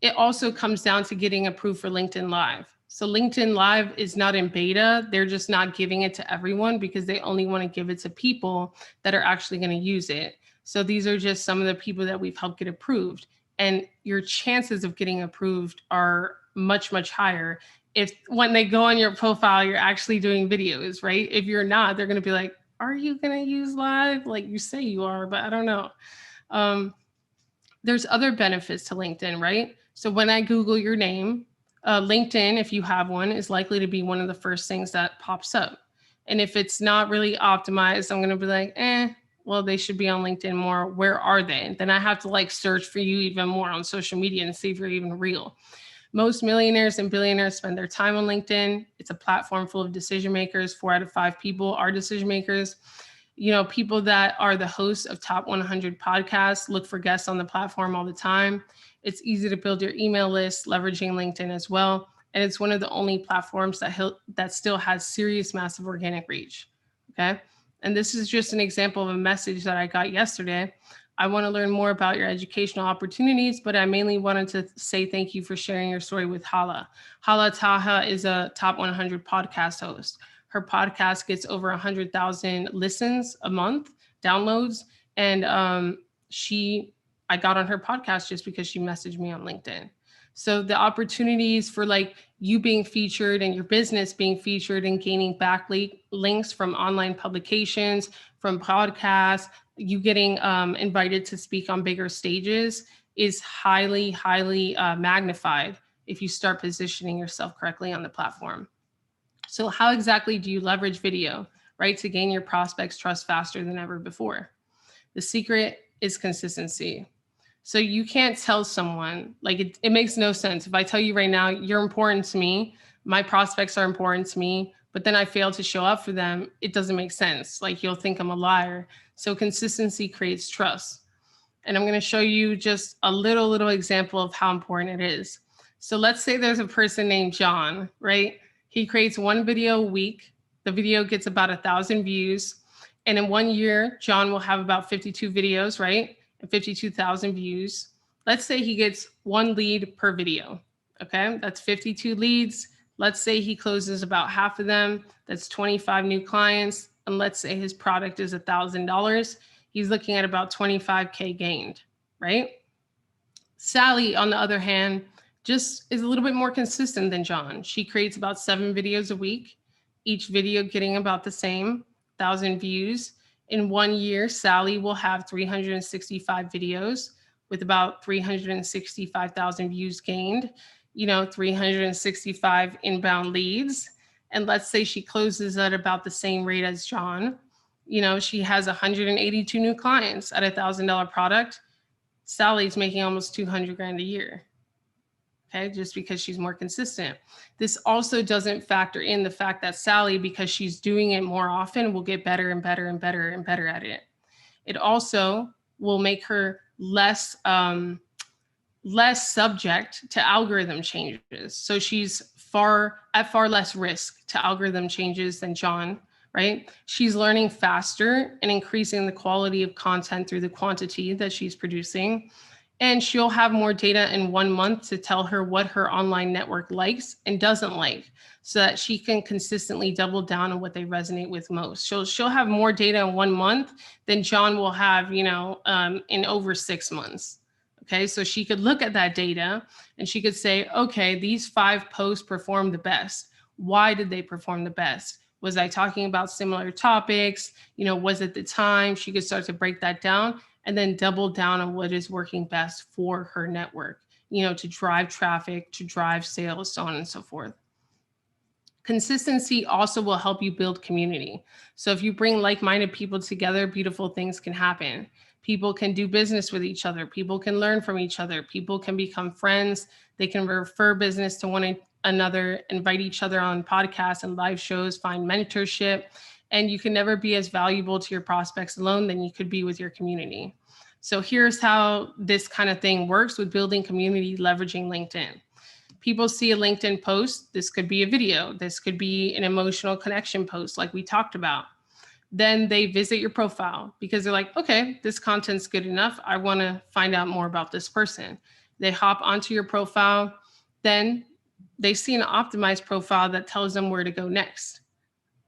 It also comes down to getting approved for LinkedIn Live. So LinkedIn Live is not in beta. They're just not giving it to everyone because they only want to give it to people that are actually going to use it. So these are just some of the people that we've helped get approved. And your chances of getting approved are much, much higher if when they go on your profile, you're actually doing videos, right? If you're not, they're going to be like, are you going to use live? Like you say you are, but I don't know. There's other benefits to LinkedIn, right? So when I Google your name, LinkedIn, if you have one, is likely to be one of the first things that pops up. And if it's not really optimized, I'm going to be like, well, they should be on LinkedIn more. Where are they? And then I have to like search for you even more on social media and see if you're even real. Most millionaires and billionaires spend their time on LinkedIn. It's a platform full of decision makers. 4 out of 5 people are decision makers. People that are the hosts of top 100 podcasts look for guests on the platform all the time. It's easy to build your email list leveraging LinkedIn as well. And it's one of the only platforms that still has serious massive organic reach. Okay. And this is just an example of a message that I got yesterday. I want to learn more about your educational opportunities, but I mainly wanted to say thank you for sharing your story with Hala. Hala Taha is a top 100 podcast host. Her podcast gets over 100,000 listens a month, downloads. And I got on her podcast just because she messaged me on LinkedIn. So the opportunities for like you being featured and your business being featured and gaining backlinks from online publications, from podcasts, you getting invited to speak on bigger stages is highly, highly magnified if you start positioning yourself correctly on the platform. So how exactly do you leverage video, right, to gain your prospects' trust faster than ever before? The secret is consistency. So you can't tell someone, like it makes no sense. If I tell you right now, you're important to me, my prospects are important to me, but then I fail to show up for them, it doesn't make sense. Like you'll think I'm a liar. So consistency creates trust. And I'm going to show you just a little example of how important it is. So let's say there's a person named John, right? He creates one video a week. The video gets about 1,000 views. And in 1 year, John will have about 52 videos, right? And 52,000 views. Let's say he gets 1 lead per video. Okay, that's 52 leads. Let's say he closes about half of them. That's 25 new clients. And let's say his product is $1,000. He's looking at about 25K gained, right? Sally, on the other hand, just is a little bit more consistent than John. She creates about 7 videos a week, each video getting about the same 1,000 views. In 1 year, Sally will have 365 videos with about 365,000 views gained, 365 inbound leads. And let's say she closes at about the same rate as John. She has 182 new clients at $1,000 product. Sally's making almost 200 grand a year. Okay, just because she's more consistent. This also doesn't factor in the fact that Sally, because she's doing it more often, will get better and better and better and better at it. It also will make her less subject to algorithm changes. So she's at far less risk to algorithm changes than John, right? She's learning faster and increasing the quality of content through the quantity that she's producing. And she'll have more data in 1 month to tell her what her online network likes and doesn't like, so that she can consistently double down on what they resonate with most. She'll have more data in 1 month than John will have, in over 6 months. Okay, so she could look at that data and she could say, okay, these 5 posts performed the best. Why did they perform the best? Was I talking about similar topics? Was it the time? She could start to break that down and then double down on what is working best for her network, to drive traffic, to drive sales, so on and so forth. Consistency also will help you build community. So if you bring like-minded people together, beautiful things can happen. People can do business with each other. People can learn from each other. People can become friends. They can refer business to one another, invite each other on podcasts and live shows, find mentorship. And you can never be as valuable to your prospects alone than you could be with your community. So here's how this kind of thing works with building community, leveraging LinkedIn. People see a LinkedIn post. This could be a video. This could be an emotional connection post like we talked about. Then they visit your profile because they're like, okay, this content's good enough. I want to find out more about this person. They hop onto your profile. Then they see an optimized profile that tells them where to go next,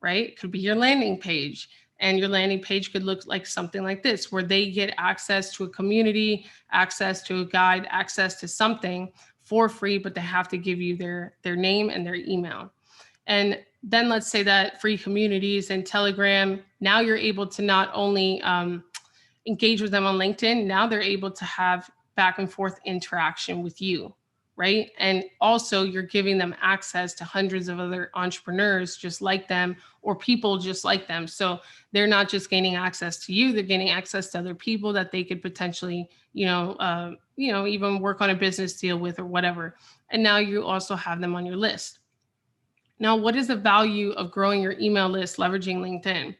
right? It could be your landing page. And your landing page could look like something like this, where they get access to a community, access to a guide, access to something for free, but they have to give you their name and their email. And then let's say that free communities and Telegram, now you're able to not only engage with them on LinkedIn, now they're able to have back and forth interaction with you, right? And also you're giving them access to hundreds of other entrepreneurs just like them or people just like them. So they're not just gaining access to you, they're gaining access to other people that they could potentially, even work on a business deal with or whatever. And now you also have them on your list. Now, what is the value of growing your email list leveraging LinkedIn?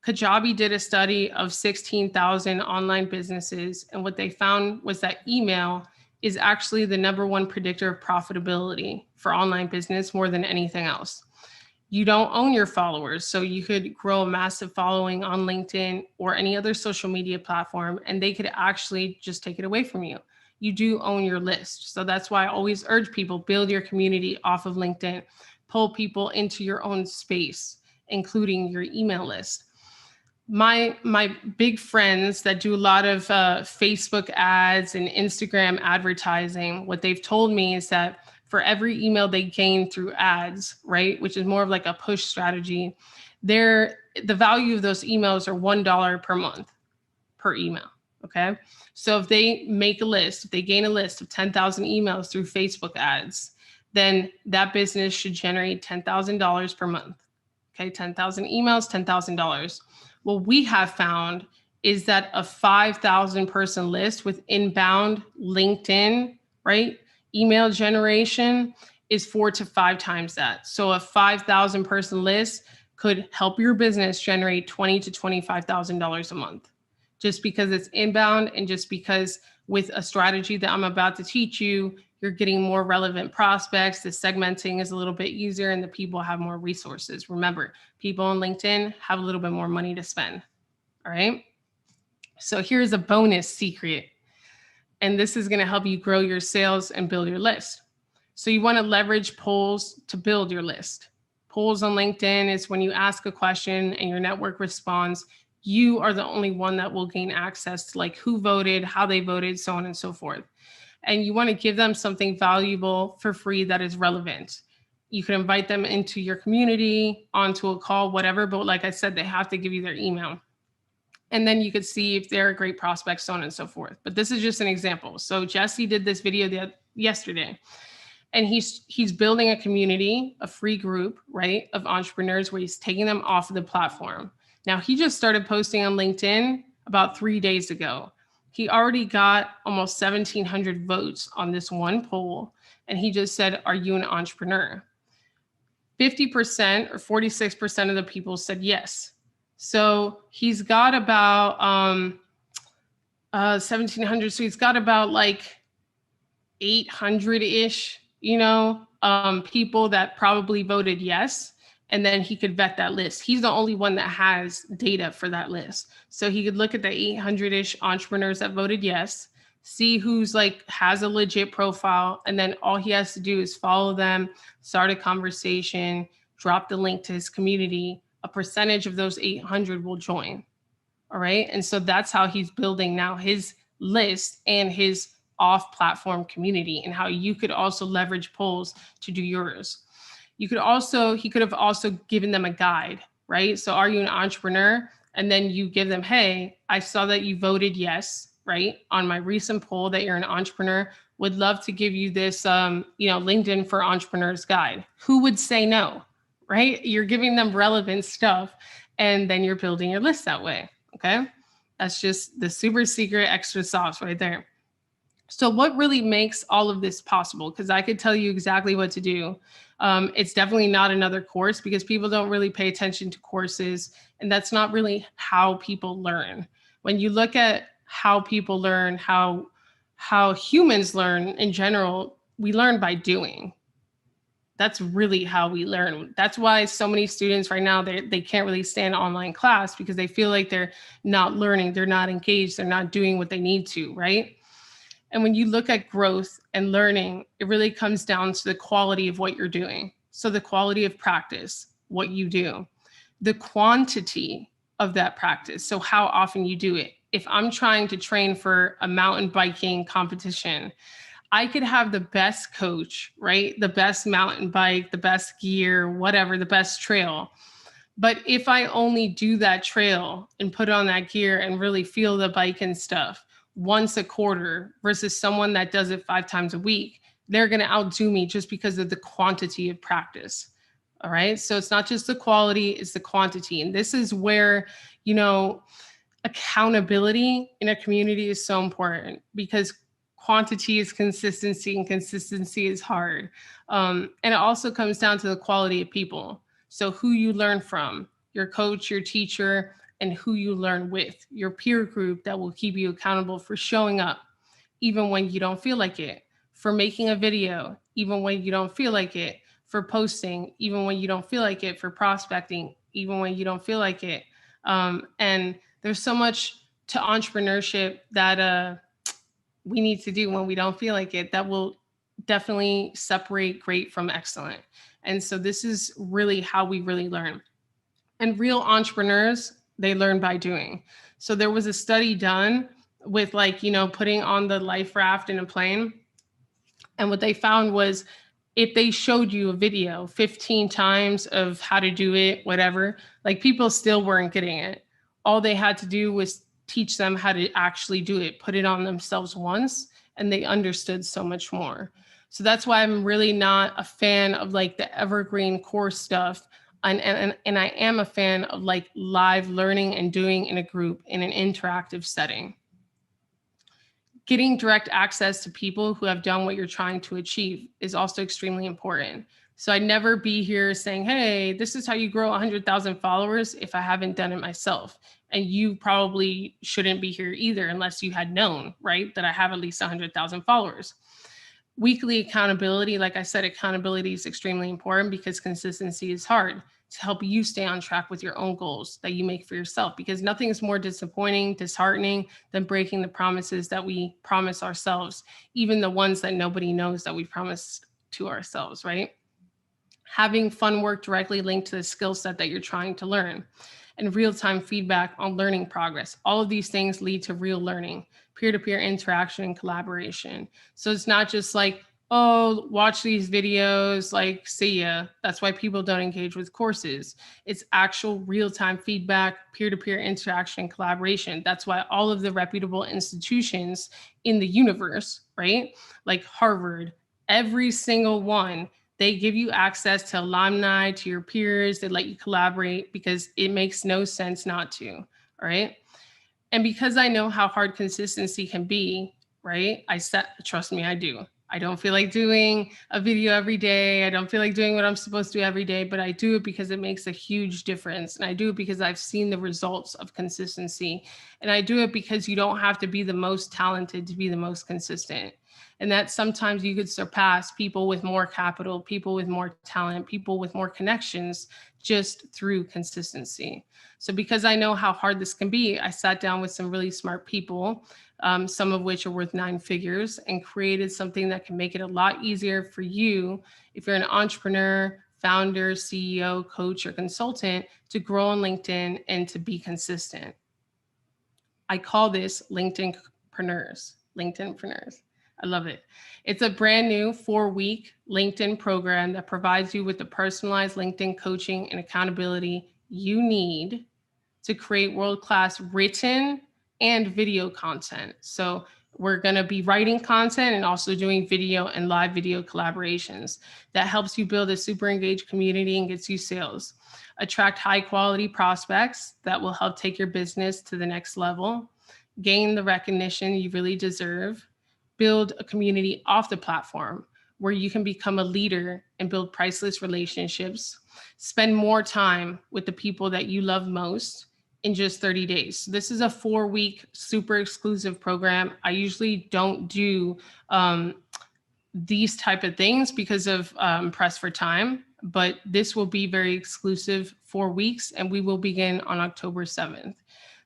Kajabi did a study of 16,000 online businesses, and what they found was that email is actually the #1 predictor of profitability for online business more than anything else. You don't own your followers, so you could grow a massive following on LinkedIn or any other social media platform, and they could actually just take it away from you. You do own your list. So that's why I always urge people, build your community off of LinkedIn. Pull people into your own space, including your email list. My big friends that do a lot of Facebook ads and Instagram advertising, what they've told me is that for every email they gain through ads, right, which is more of like a push strategy, the value of those emails are $1 per month per email. Okay. So if they make a list, if they gain a list of 10,000 emails through Facebook ads, then that business should generate $10,000 per month. Okay, 10,000 emails, $10,000. What we have found is that a 5,000 person list with inbound LinkedIn, right, email generation is 4 to 5 times that. So a 5,000 person list could help your business generate $20,000 to $25,000 a month, just because it's inbound and just because with a strategy that I'm about to teach you, you're getting more relevant prospects. The segmenting is a little bit easier and the people have more resources. Remember, people on LinkedIn have a little bit more money to spend. All right. So here's a bonus secret. And this is going to help you grow your sales and build your list. So you want to leverage polls to build your list. Polls on LinkedIn is when you ask a question and your network responds, you are the only one that will gain access to like who voted, how they voted, so on and so forth. And you want to give them something valuable for free that is relevant. You can invite them into your community, onto a call, whatever. But like I said, they have to give you their email. And then you could see if they're a great prospect, so on and so forth. But this is just an example. So Jesse did this video yesterday, and he's building a community, a free group, right, of entrepreneurs where he's taking them off of the platform. Now, he just started posting on LinkedIn about 3 days ago. He already got almost 1,700 votes on this one poll. And he just said, are you an entrepreneur? 50% or 46% of the people said yes. So he's got about 1,700. So he's got about like 800-ish, people that probably voted yes. And then he could vet that list. He's the only one that has data for that list. So he could look at the 800-ish entrepreneurs that voted yes, see who's like has a legit profile. And then all he has to do is follow them, start a conversation, drop the link to his community. A percentage of those 800 will join. All right. And so that's how he's building now his list and his off-platform community, and how you could also leverage polls to do yours. He could have also given them a guide, right? So are you an entrepreneur? And then you give them, hey, I saw that you voted yes, right, on my recent poll that you're an entrepreneur. Would love to give you this, LinkedIn for Entrepreneurs guide. Who would say no, right? You're giving them relevant stuff, and then you're building your list that way, okay? That's just the super secret extra sauce right there. So what really makes all of this possible? Because I could tell you exactly what to do. It's definitely not another course, because people don't really pay attention to courses, and that's not really how people learn. When you look at how people learn, how humans learn in general, we learn by doing. That's really how we learn. That's why so many students right now, they can't really stand online class because they feel like they're not learning, they're not engaged, they're not doing what they need to, right? And when you look at growth and learning, it really comes down to the quality of what you're doing. So the quality of practice, what you do, the quantity of that practice. So how often you do it. If I'm trying to train for a mountain biking competition, I could have the best coach, right? The best mountain bike, the best gear, whatever, the best trail. But if I only do that trail and put on that gear and really feel the bike and stuff once a quarter versus someone that does it 5 times a week, they're going to outdo me just because of the quantity of practice. All right. So it's not just the quality, it's the quantity. And this is where, you know, accountability in a community is so important because quantity is consistency and consistency is hard. And it also comes down to the quality of people. So who you learn from, your coach, your teacher, and who you learn with, your peer group that will keep you accountable for showing up, even when you don't feel like it, for making a video, even when you don't feel like it, for posting, even when you don't feel like it, for prospecting, even when you don't feel like it. And there's so much to entrepreneurship that we need to do when we don't feel like it that will definitely separate great from excellent. And so this is really how we really learn. And real entrepreneurs, they learn by doing. So there was a study done with, like, you know, putting on the life raft in a plane. And what they found was if they showed you a video 15 times of how to do it, whatever, like people still weren't getting it. All they had to do was teach them how to actually do it, put it on themselves once, and they understood so much more. So that's why I'm really not a fan of like the evergreen course stuff. And I am a fan of like live learning and doing in a group in an interactive setting. Getting direct access to people who have done what you're trying to achieve is also extremely important. So I'd never be here saying, hey, this is how you grow 100,000 followers if I haven't done it myself. And you probably shouldn't be here either unless you had known, right, that I have at least 100,000 followers. Weekly accountability, like I said, accountability is extremely important because consistency is hard to help you stay on track with your own goals that you make for yourself, because nothing is more disappointing, disheartening than breaking the promises that we promise ourselves, even the ones that nobody knows that we promised to ourselves, right? Having fun work directly linked to the skill set that you're trying to learn, and real-time feedback on learning progress. All of these things lead to real learning, peer-to-peer interaction and collaboration. So it's not just like, oh, watch these videos, like, see ya. That's why people don't engage with courses. It's actual real-time feedback, peer-to-peer interaction, and collaboration. That's why all of the reputable institutions in the universe, right? Like Harvard, every single one, they give you access to alumni, to your peers. They let you collaborate because it makes no sense not to. All right. And because I know how hard consistency can be, right? Trust me, I do. I don't feel like doing a video every day. I don't feel like doing what I'm supposed to do every day, but I do it because it makes a huge difference. And I do it because I've seen the results of consistency. And I do it because you don't have to be the most talented to be the most consistent. And that sometimes you could surpass people with more capital, people with more talent, people with more connections just through consistency. So because I know how hard this can be, I sat down with some really smart people, some of which are worth 9 figures, and created something that can make it a lot easier for you if you're an entrepreneur, founder, CEO, coach, or consultant to grow on LinkedIn and to be consistent. I call this LinkedInpreneurs. I love it. It's a brand new 4-week LinkedIn program that provides you with the personalized LinkedIn coaching and accountability you need to create world-class written and video content. So we're going to be writing content and also doing video and live video collaborations that helps you build a super engaged community and gets you sales. Attract high quality prospects that will help take your business to the next level. Gain the recognition you really deserve. Build a community off the platform where you can become a leader and build priceless relationships. Spend more time with the people that you love most in just 30 days. This is a 4-week super exclusive program. I usually don't do these type of things because of press for time, but this will be very exclusive 4 weeks, and we will begin on October 7th.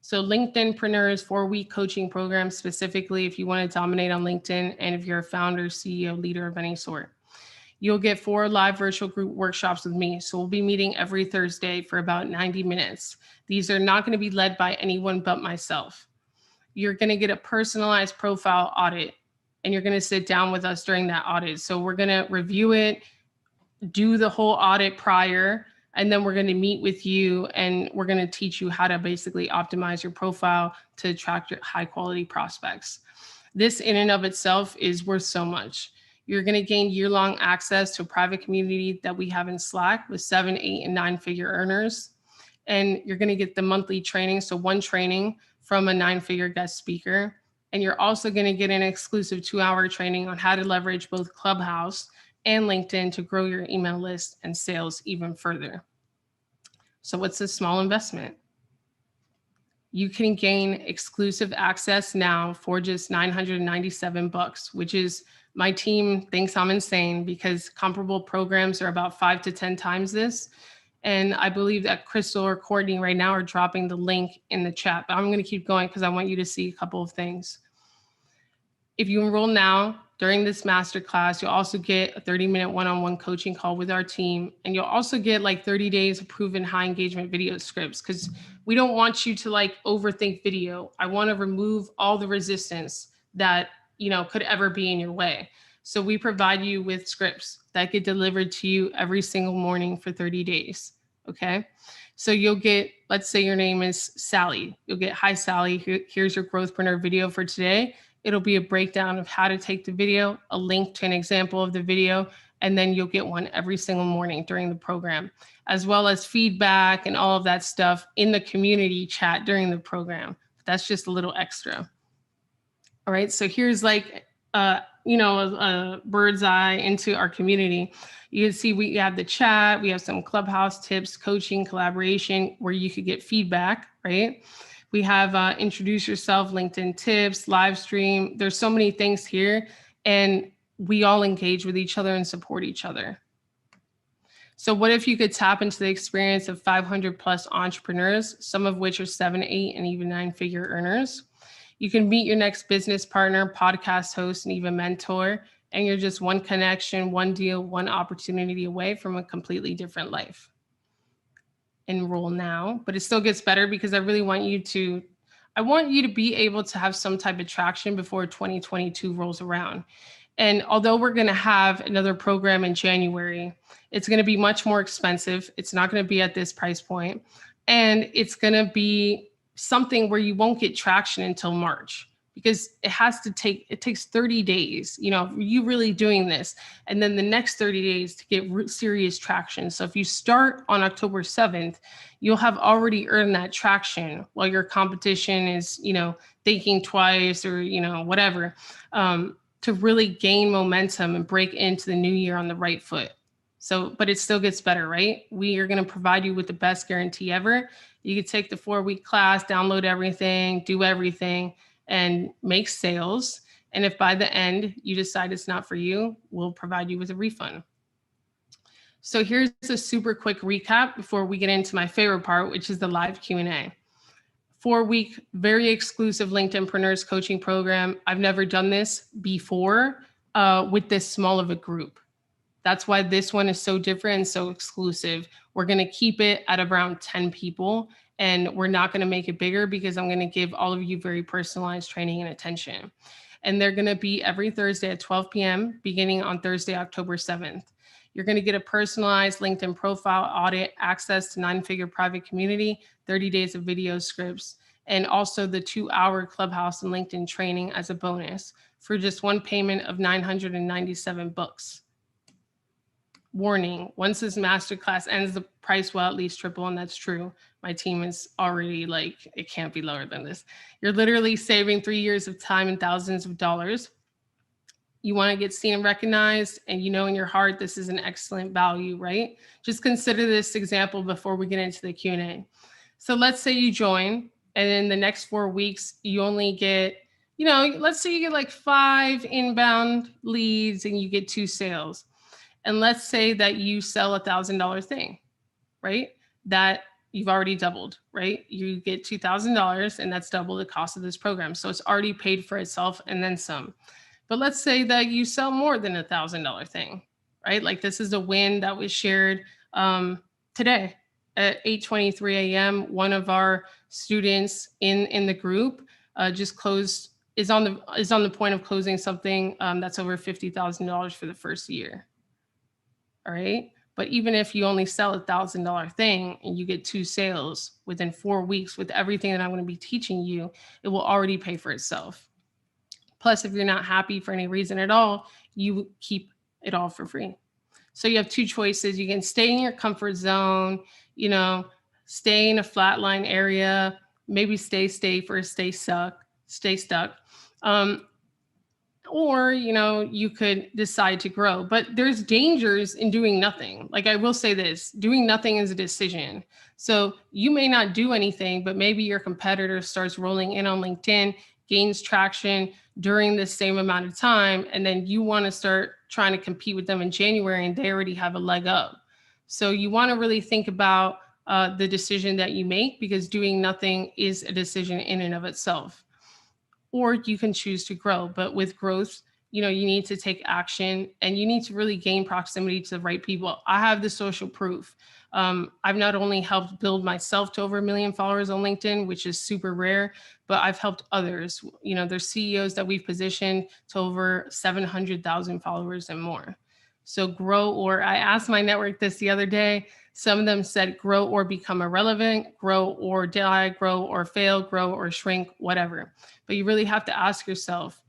So LinkedInpreneurs 4-week coaching program, specifically if you want to dominate on LinkedIn and if you're a founder, CEO, leader of any sort. You'll get 4 live virtual group workshops with me. So we'll be meeting every Thursday for about 90 minutes. These are not going to be led by anyone but myself. You're going to get a personalized profile audit, and you're going to sit down with us during that audit. So we're going to review it, do the whole audit prior, and then we're going to meet with you and we're going to teach you how to basically optimize your profile to attract your high quality prospects. This in and of itself is worth so much. You're going to gain year-long access to a private community that we have in Slack with 7, 8, and 9-figure earners. And you're going to get the monthly training. So 1 training from a 9-figure guest speaker. And you're also going to get an exclusive 2-hour training on how to leverage both Clubhouse and LinkedIn to grow your email list and sales even further. So what's a small investment? You can gain exclusive access now for just $997, which is, my team thinks I'm insane because comparable programs are about 5 to 10 times this. And I believe that Crystal or Courtney right now are dropping the link in the chat, but I'm going to keep going because I want you to see a couple of things. If you enroll now during this masterclass, you'll also get a 30-minute one-on-one coaching call with our team. And you'll also get like 30 days of proven high engagement video scripts, because we don't want you to like overthink video. I want to remove all the resistance that, you know, could ever be in your way. So we provide you with scripts that get delivered to you every single morning for 30 days. Okay. So you'll get, let's say your name is Sally. You'll get, hi, Sally, here's your Growthpreneur video for today. It'll be a breakdown of how to take the video, a link to an example of the video, and then you'll get one every single morning during the program, as well as feedback and all of that stuff in the community chat during the program. That's just a little extra. All right, so here's like, a bird's eye into our community. You can see we have the chat, we have some Clubhouse tips, coaching, collaboration, where you could get feedback, right? We have introduce yourself, LinkedIn tips, live stream. There's so many things here, and we all engage with each other and support each other. So what if you could tap into the experience of 500 plus entrepreneurs, some of which are 7, 8, and even 9-figure earners? You can meet your next business partner, podcast host, and even mentor, and you're just one connection, one deal, one opportunity away from a completely different life. Enroll now, but it still gets better because I really want you to, be able to have some type of traction before 2022 rolls around. And although we're going to have another program in January, it's going to be much more expensive. It's not going to be at this price point. And it's going to be something where you won't get traction until March, because it takes 30 days, you really doing this, and then the next 30 days to get serious traction. So if you start on October 7th, you'll have already earned that traction while your competition is, thinking twice or, whatever, to really gain momentum and break into the new year on the right foot. So, but it still gets better, right? We are going to provide you with the best guarantee ever. You can take the 4-week class, download everything, do everything, and make sales. And if by the end you decide it's not for you, we'll provide you with a refund. So here's a super quick recap before we get into my favorite part, which is the live Q&A. 4-week, very exclusive LinkedInpreneurs coaching program. I've never done this before with this small of a group. That's why this one is so different and so exclusive. We're going to keep it at around 10 people, and we're not going to make it bigger because I'm going to give all of you very personalized training and attention. And they're going to be every Thursday at 12 p.m. beginning on Thursday, October 7th. You're going to get a personalized LinkedIn profile audit, access to 9-figure private community, 30 days of video scripts, and also the 2-hour Clubhouse and LinkedIn training as a bonus for just one payment of $997. Warning, once this masterclass ends, the price will at least triple, and that's true. My team is already like, it can't be lower than this. You're literally saving 3 years of time and thousands of dollars. You want to get seen and recognized, and in your heart, this is an excellent value, right? Just consider this example before we get into the Q&A. So let's say you join, and in the next 4 weeks, you only get let's say you get like 5 inbound leads and you get 2 sales. And let's say that you sell $1,000 thing, right? That you've already doubled, right? You get $2,000 and that's double the cost of this program. So it's already paid for itself and then some. But let's say that you sell more than $1,000 thing, right? Like this is a win that was shared today at 8:23 a.m. One of our students in the group just closed is on the point of closing something that's over $50,000 for the first year. All right. But even if you only sell $1,000 thing and you get 2 sales within 4 weeks with everything that I'm going to be teaching you, it will already pay for itself. Plus, if you're not happy for any reason at all, you keep it all for free. So you have 2 choices. You can stay in your comfort zone, stay in a flatline area, maybe stay or stay stuck. Or you could decide to grow, but there's dangers in doing nothing. Like I will say this, doing nothing is a decision. So you may not do anything, but maybe your competitor starts rolling in on LinkedIn, gains traction during the same amount of time, and then you want to start trying to compete with them in January and they already have a leg up. So you want to really think about the decision that you make, because doing nothing is a decision in and of itself. Or you can choose to grow. But with growth, you need to take action and you need to really gain proximity to the right people. I have the social proof. I've not only helped build myself to over 1 million followers on LinkedIn, which is super rare, but I've helped others. There's CEOs that we've positioned to over 700,000 followers and more. So grow, or I asked my network this the other day. Some of them said grow or become irrelevant, grow or die, grow or fail, grow or shrink, whatever. But you really have to ask yourself,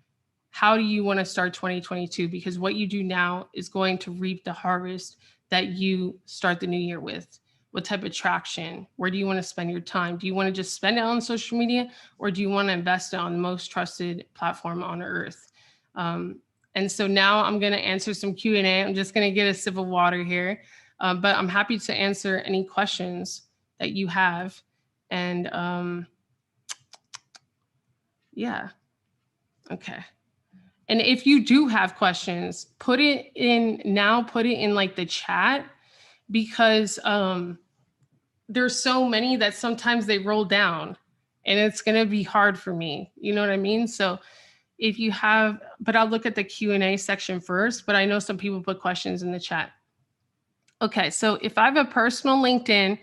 how do you want to start 2022? Because what you do now is going to reap the harvest that you start the new year with. What type of traction? Where do you want to spend your time? Do you want to just spend it on social media, or do you want to invest it on the most trusted platform on earth? And so now I'm going to answer some Q&A. I'm just going to get a sip of water here, but I'm happy to answer any questions that you have. And yeah, okay. And if you do have questions, put it in like the chat, because there's so many that sometimes they roll down and it's going to be hard for me. You know what I mean? So if you have, but I'll look at the Q&A section first, but I know some people put questions in the chat. Okay, so if I have a personal LinkedIn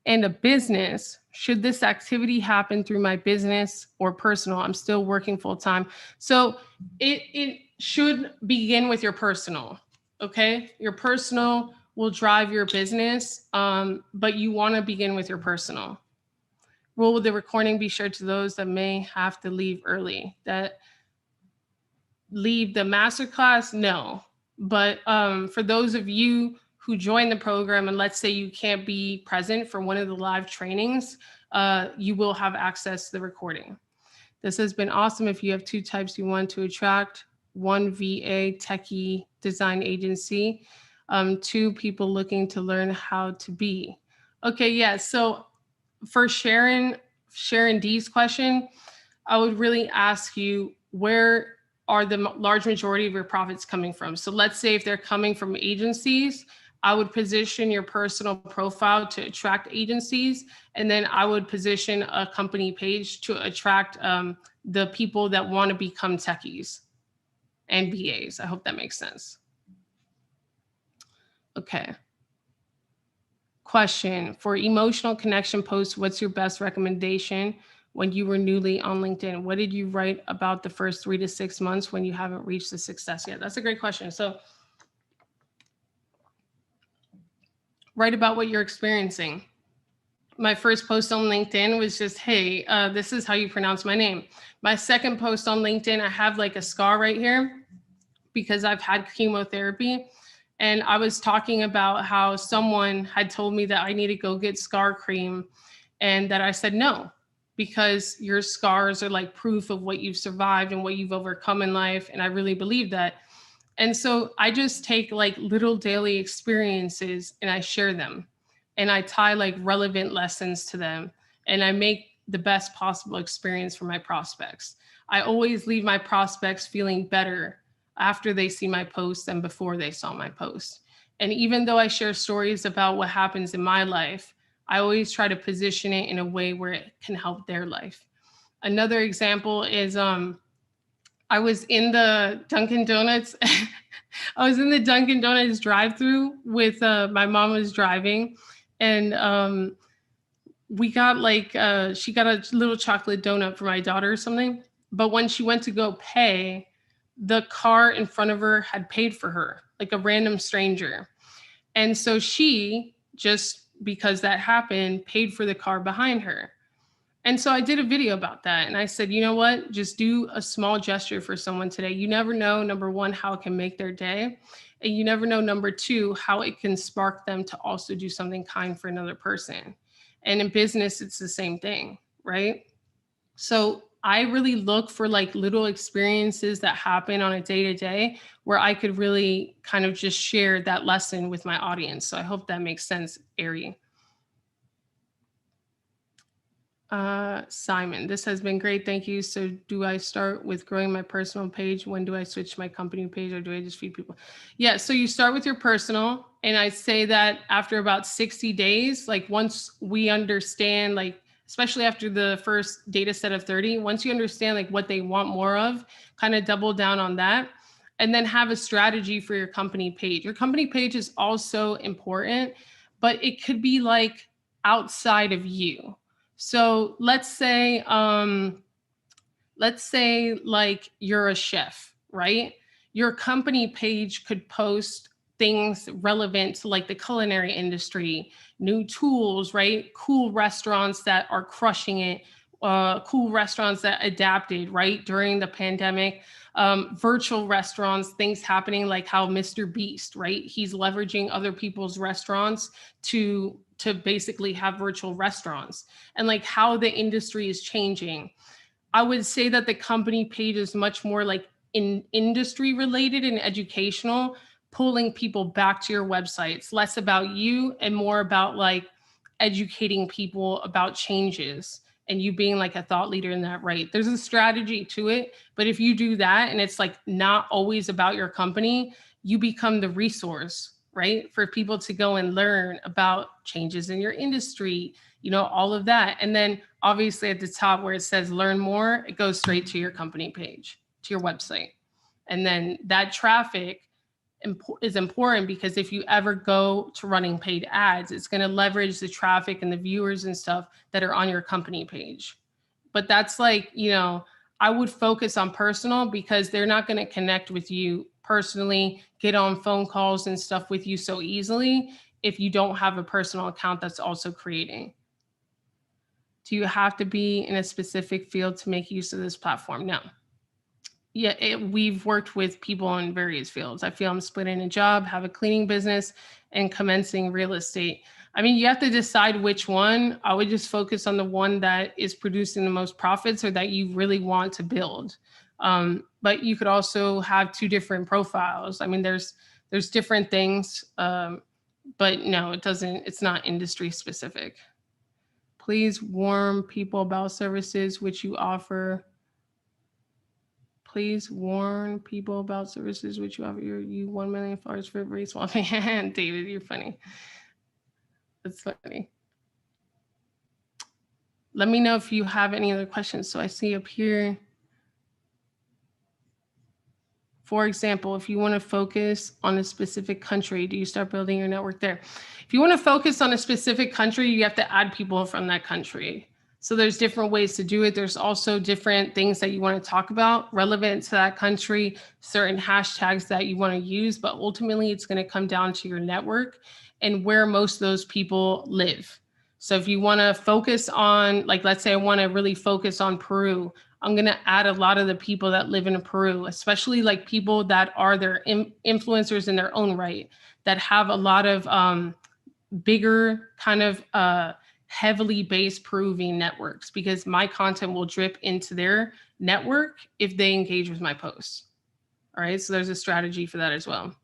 and a business, should this activity happen through my business or personal? I'm still working full time. So it should begin with your personal, okay? Your personal will drive your business, but you wanna begin with your personal. Will the recording be shared to those that may have to leave early? That leave the masterclass? No. But for those of you who join the program, and let's say you can't be present for one of the live trainings, you will have access to the recording. This has been awesome. If you have 2 types you want to attract: 1 VA techie design agency, 2 people looking to learn how to be. Okay, yeah. So for Sharon D's question, I would really ask you, where are the large majority of your profits coming from? So let's say if they're coming from agencies, I would position your personal profile to attract agencies, and then I would position a company page to attract the people that want to become techies and VAs. I hope that makes sense. Okay. Question: for emotional connection posts, what's your best recommendation when you were newly on LinkedIn? What did you write about the first 3 to 6 months when you haven't reached the success yet? That's a great question. So write about what you're experiencing. My first post on LinkedIn was just, hey, this is how you pronounce my name. My second post on LinkedIn, I have like a scar right here because I've had chemotherapy. And I was talking about how someone had told me that I need to go get scar cream, and that I said no, because your scars are like proof of what you've survived and what you've overcome in life. And I really believe that. And so I just take like little daily experiences and I share them, and I tie like relevant lessons to them, and I make the best possible experience for my prospects. I always leave my prospects feeling better after they see my post than before they saw my post. And even though I share stories about what happens in my life, I always try to position it in a way where it can help their life. Another example is I was in the Dunkin' Donuts. I was in the Dunkin' Donuts drive-through with my mom was driving, and we got like she got a little chocolate donut for my daughter or something. But when she went to go pay, the car in front of her had paid for her, like a random stranger. And so she, just because that happened, paid for the car behind her. And so I did a video about that. And I said, you know what? Just do a small gesture for someone today. You never know, number one, how it can make their day. And you never know, number two, how it can spark them to also do something kind for another person. And in business, it's the same thing, right? So I really look for like little experiences that happen on a day to day where I could really kind of just share that lesson with my audience. So I hope that makes sense, Ari. Simon, this has been great. Thank you. So do I start with growing my personal page? When do I switch to my company page, or do I just feed people? Yeah. So you start with your personal, and I say that after about 60 days, like once we understand, like, especially after the first data set of 30, once you understand like what they want more of, kind of double down on that, and then have a strategy for your company page. Your company page is also important, but it could be like outside of you. So let's say like you're a chef, right? Your company page could post things relevant to like the culinary industry, new tools, right? Cool restaurants that are crushing it, cool restaurants that adapted, right, during the pandemic, virtual restaurants, things happening like how Mr. Beast, right? He's leveraging other people's restaurants to basically have virtual restaurants, and like how the industry is changing. I would say that the company page is much more like in industry related and educational, pulling people back to your website. It's less about you and more about like educating people about changes and you being like a thought leader in that, right? There's a strategy to it, but if you do that and it's like not always about your company, you become the resource, right? For people to go and learn about changes in your industry, you know, all of that. And then obviously at the top where it says learn more, it goes straight to your company page, to your website. And then that traffic is important because if you ever go to running paid ads, it's going to leverage the traffic and the viewers and stuff that are on your company page. But that's like, you know, I would focus on personal because they're not going to connect with you personally, get on phone calls and stuff with you so easily if you don't have a personal account that's also creating. Do you have to be in a specific field to make use of this platform? No. Yeah, we've worked with people in various fields. I feel I'm splitting a job, have a cleaning business, and commencing real estate. I mean, you have to decide which one. I would just focus on the one that is producing the most profits or that you really want to build. But you could also have two different profiles. I mean, there's different things, but no, it doesn't. It's not industry specific. Please warn people about services which you offer. Please warn people about services which you offer. You 1 million followers for race swapping. David, you're funny. That's funny. Let me know if you have any other questions. So I see up here. For example, if you want to focus on a specific country, do you start building your network there? If you want to focus on a specific country, you have to add people from that country. So there's different ways to do it. There's also different things that you want to talk about relevant to that country, certain hashtags that you want to use, but ultimately it's going to come down to your network and where most of those people live. So if you want to focus on, like, let's say I want to really focus on Peru, I'm going to add a lot of the people that live in Peru, especially like people that are their influencers in their own right, that have a lot of bigger kind of heavily based Peruvian networks, because my content will drip into their network if they engage with my posts. All right, so there's a strategy for that as well.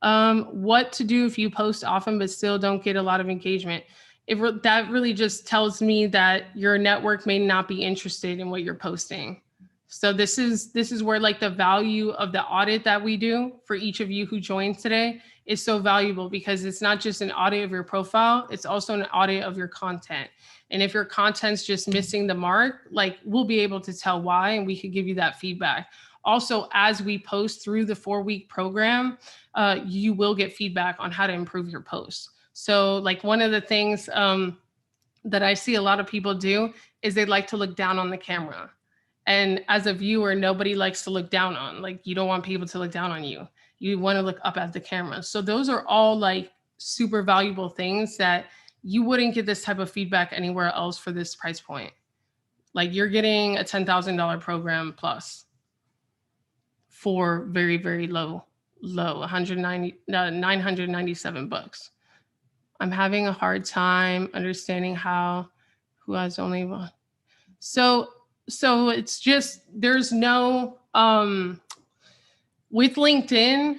What to do if you post often but still don't get a lot of engagement? that really just tells me that your network may not be interested in what you're posting. So this is where like the value of the audit that we do for each of you who joined today is so valuable, because it's not just an audit of your profile, it's also an audit of your content. And if your content's just missing the mark, like we'll be able to tell why, and we could give you that feedback. Also, as we post through the 4-week program, you will get feedback on how to improve your posts. So like one of the things that I see a lot of people do is they like to look down on the camera. And as a viewer, nobody likes to look down on, like you don't want people to look down on you. You want to look up at the camera. So those are all like super valuable things that you wouldn't get this type of feedback anywhere else for this price point. Like you're getting a $10,000 program plus for very, very low, 997 bucks. I'm having a hard time understanding who has only one. So it's just, there's no, with LinkedIn,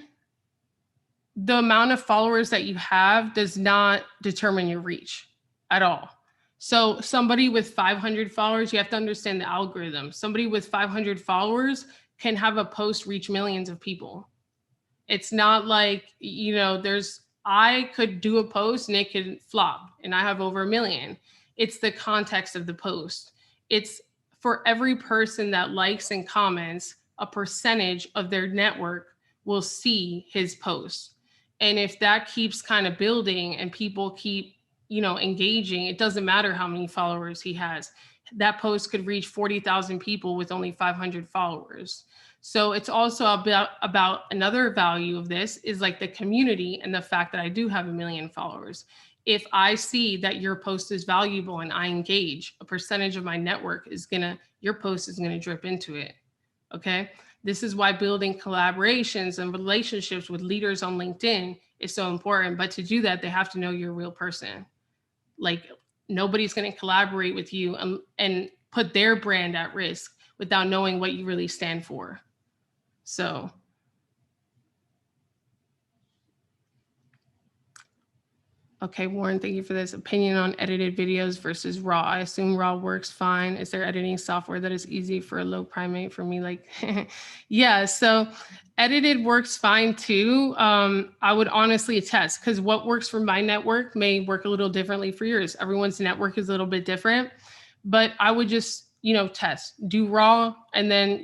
the amount of followers that you have does not determine your reach at all. So somebody with 500 followers, you have to understand the algorithm. Somebody with 500 followers can have a post reach millions of people. It's not like, I could do a post and it could flop and I have over 1 million. It's the context of the post. It's for every person that likes and comments, a percentage of their network will see his post. And if that keeps kind of building and people keep, engaging, it doesn't matter how many followers he has. That post could reach 40,000 people with only 500 followers. So it's also about another value of this is like the community and the fact that I do have 1 million followers. If I see that your post is valuable and I engage, a percentage of my network your post is gonna drip into it, okay? This is why building collaborations and relationships with leaders on LinkedIn is so important. But to do that, they have to know you're a real person. Like nobody's gonna collaborate with you and put their brand at risk without knowing what you really stand for. So, okay, Warren, thank you for this. Opinion on edited videos versus raw. I assume raw works fine. Is there editing software that is easy for a low primate for me? Like, yeah, so edited works fine too. I would honestly attest, because what works for my network may work a little differently for yours. Everyone's network is a little bit different, but I would just, test, do raw, and then,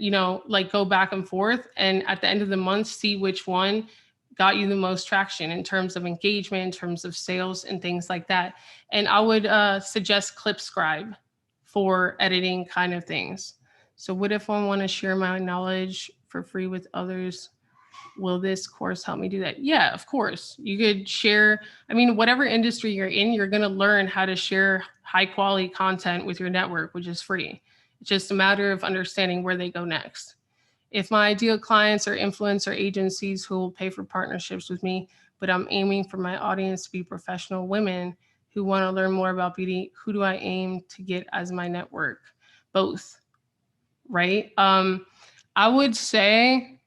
like go back and forth. And at the end of the month, see which one got you the most traction in terms of engagement, in terms of sales and things like that. And I would suggest ClipScribe for editing kind of things. So what if I want to share my knowledge for free with others? Will this course help me do that? Yeah, of course. You could share, whatever industry you're in, you're going to learn how to share high quality content with your network, which is free. It's just a matter of understanding where they go next. If my ideal clients are influencer agencies who will pay for partnerships with me, but I'm aiming for my audience to be professional women who want to learn more about beauty, who do I aim to get as my network? Both, right? I would say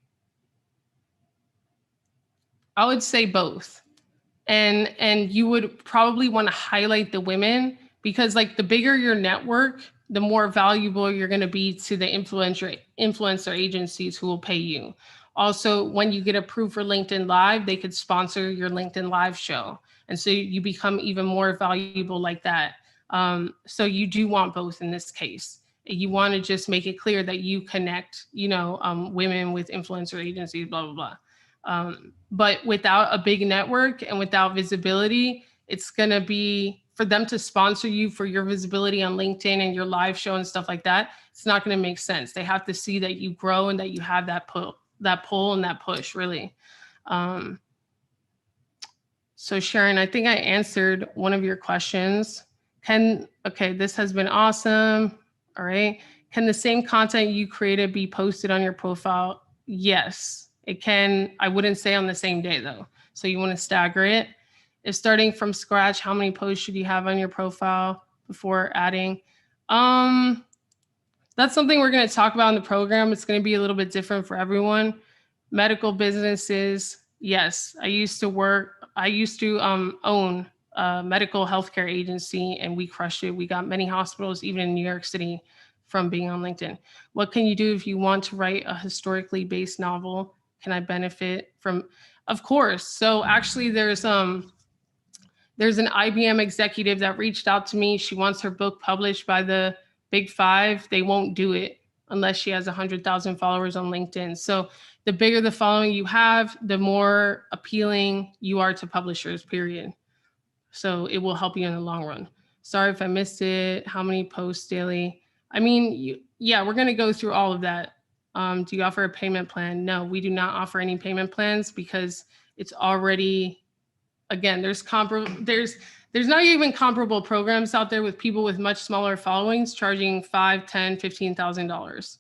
both. And you would probably want to highlight the women, because like the bigger your network, the more valuable you're going to be to the influencer agencies who will pay you. Also, when you get approved for LinkedIn Live, they could sponsor your LinkedIn Live show. And so you become even more valuable like that. So you do want both in this case. You want to just make it clear that you connect, women with influencer agencies, blah, blah, blah. But without a big network and without visibility, it's going to be, for them to sponsor you for your visibility on LinkedIn and your live show and stuff like that, it's not going to make sense. They have to see that you grow and that you have that pull and that push, really. So Sharon, I think I answered one of your questions. Okay, this has been awesome. All right. Can the same content you created be posted on your profile? Yes, it can. I wouldn't say on the same day though. So you want to stagger it. If starting from scratch, how many posts should you have on your profile before adding? That's something we're going to talk about in the program. It's going to be a little bit different for everyone. Medical businesses, yes. I used to own medical healthcare agency, and we crushed it. We got many hospitals, even in New York City, from being on LinkedIn. What can you do if you want to write a historically based novel? Can I benefit from? Of course. So actually, there's an IBM executive that reached out to me. She wants her book published by the Big Five. They won't do it unless she has 100,000 followers on LinkedIn. So the bigger the following you have, the more appealing you are to publishers, period. So it will help you in the long run. Sorry if I missed it. How many posts daily? I mean, yeah, we're going to go through all of that. Do you offer a payment plan? No, we do not offer any payment plans because it's already, again, there's not even comparable programs out there with people with much smaller followings charging $5, $10, $15,000.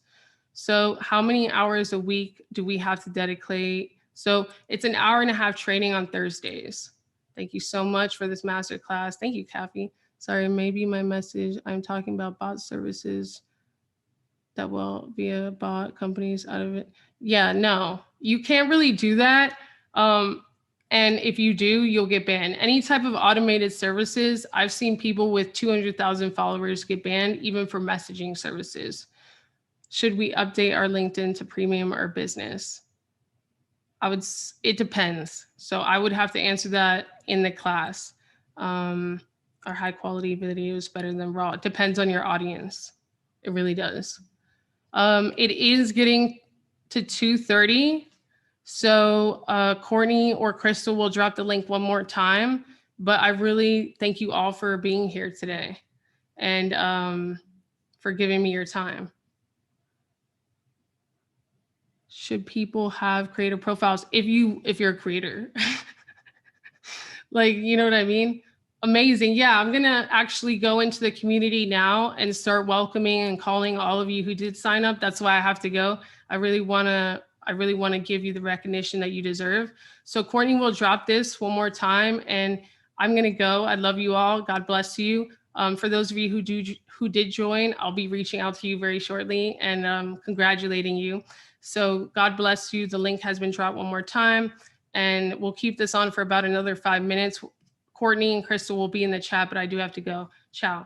So how many hours a week do we have to dedicate? So it's an hour and a half training on Thursdays. Thank you so much for this masterclass. Thank you, Kathy. Sorry, maybe my message, I'm talking about bot services that will be a bot companies out of it. Yeah, no, you can't really do that. And if you do, you'll get banned. Any type of automated services, I've seen people with 200,000 followers get banned, even for messaging services. Should we update our LinkedIn to premium or business? It depends. So I would have to answer that in the class. Are high quality videos better than raw? It depends on your audience. It really does. It is getting to 2:30. So Courtney or Crystal will drop the link one more time. But I really thank you all for being here today and for giving me your time. Should people have creative profiles if you're a creator? Like, you know what I mean? Amazing. Yeah, I'm gonna actually go into the community now and start welcoming and calling all of you who did sign up. That's why I have to go. I really wanna give you the recognition that you deserve. So Courtney will drop this one more time and I'm gonna go. I love you all. God bless you. For those of you who did join, I'll be reaching out to you very shortly and congratulating you. So God bless you. The link has been dropped one more time and we'll keep this on for about another 5 minutes. Courtney and Crystal will be in the chat, but I do have to go. Ciao.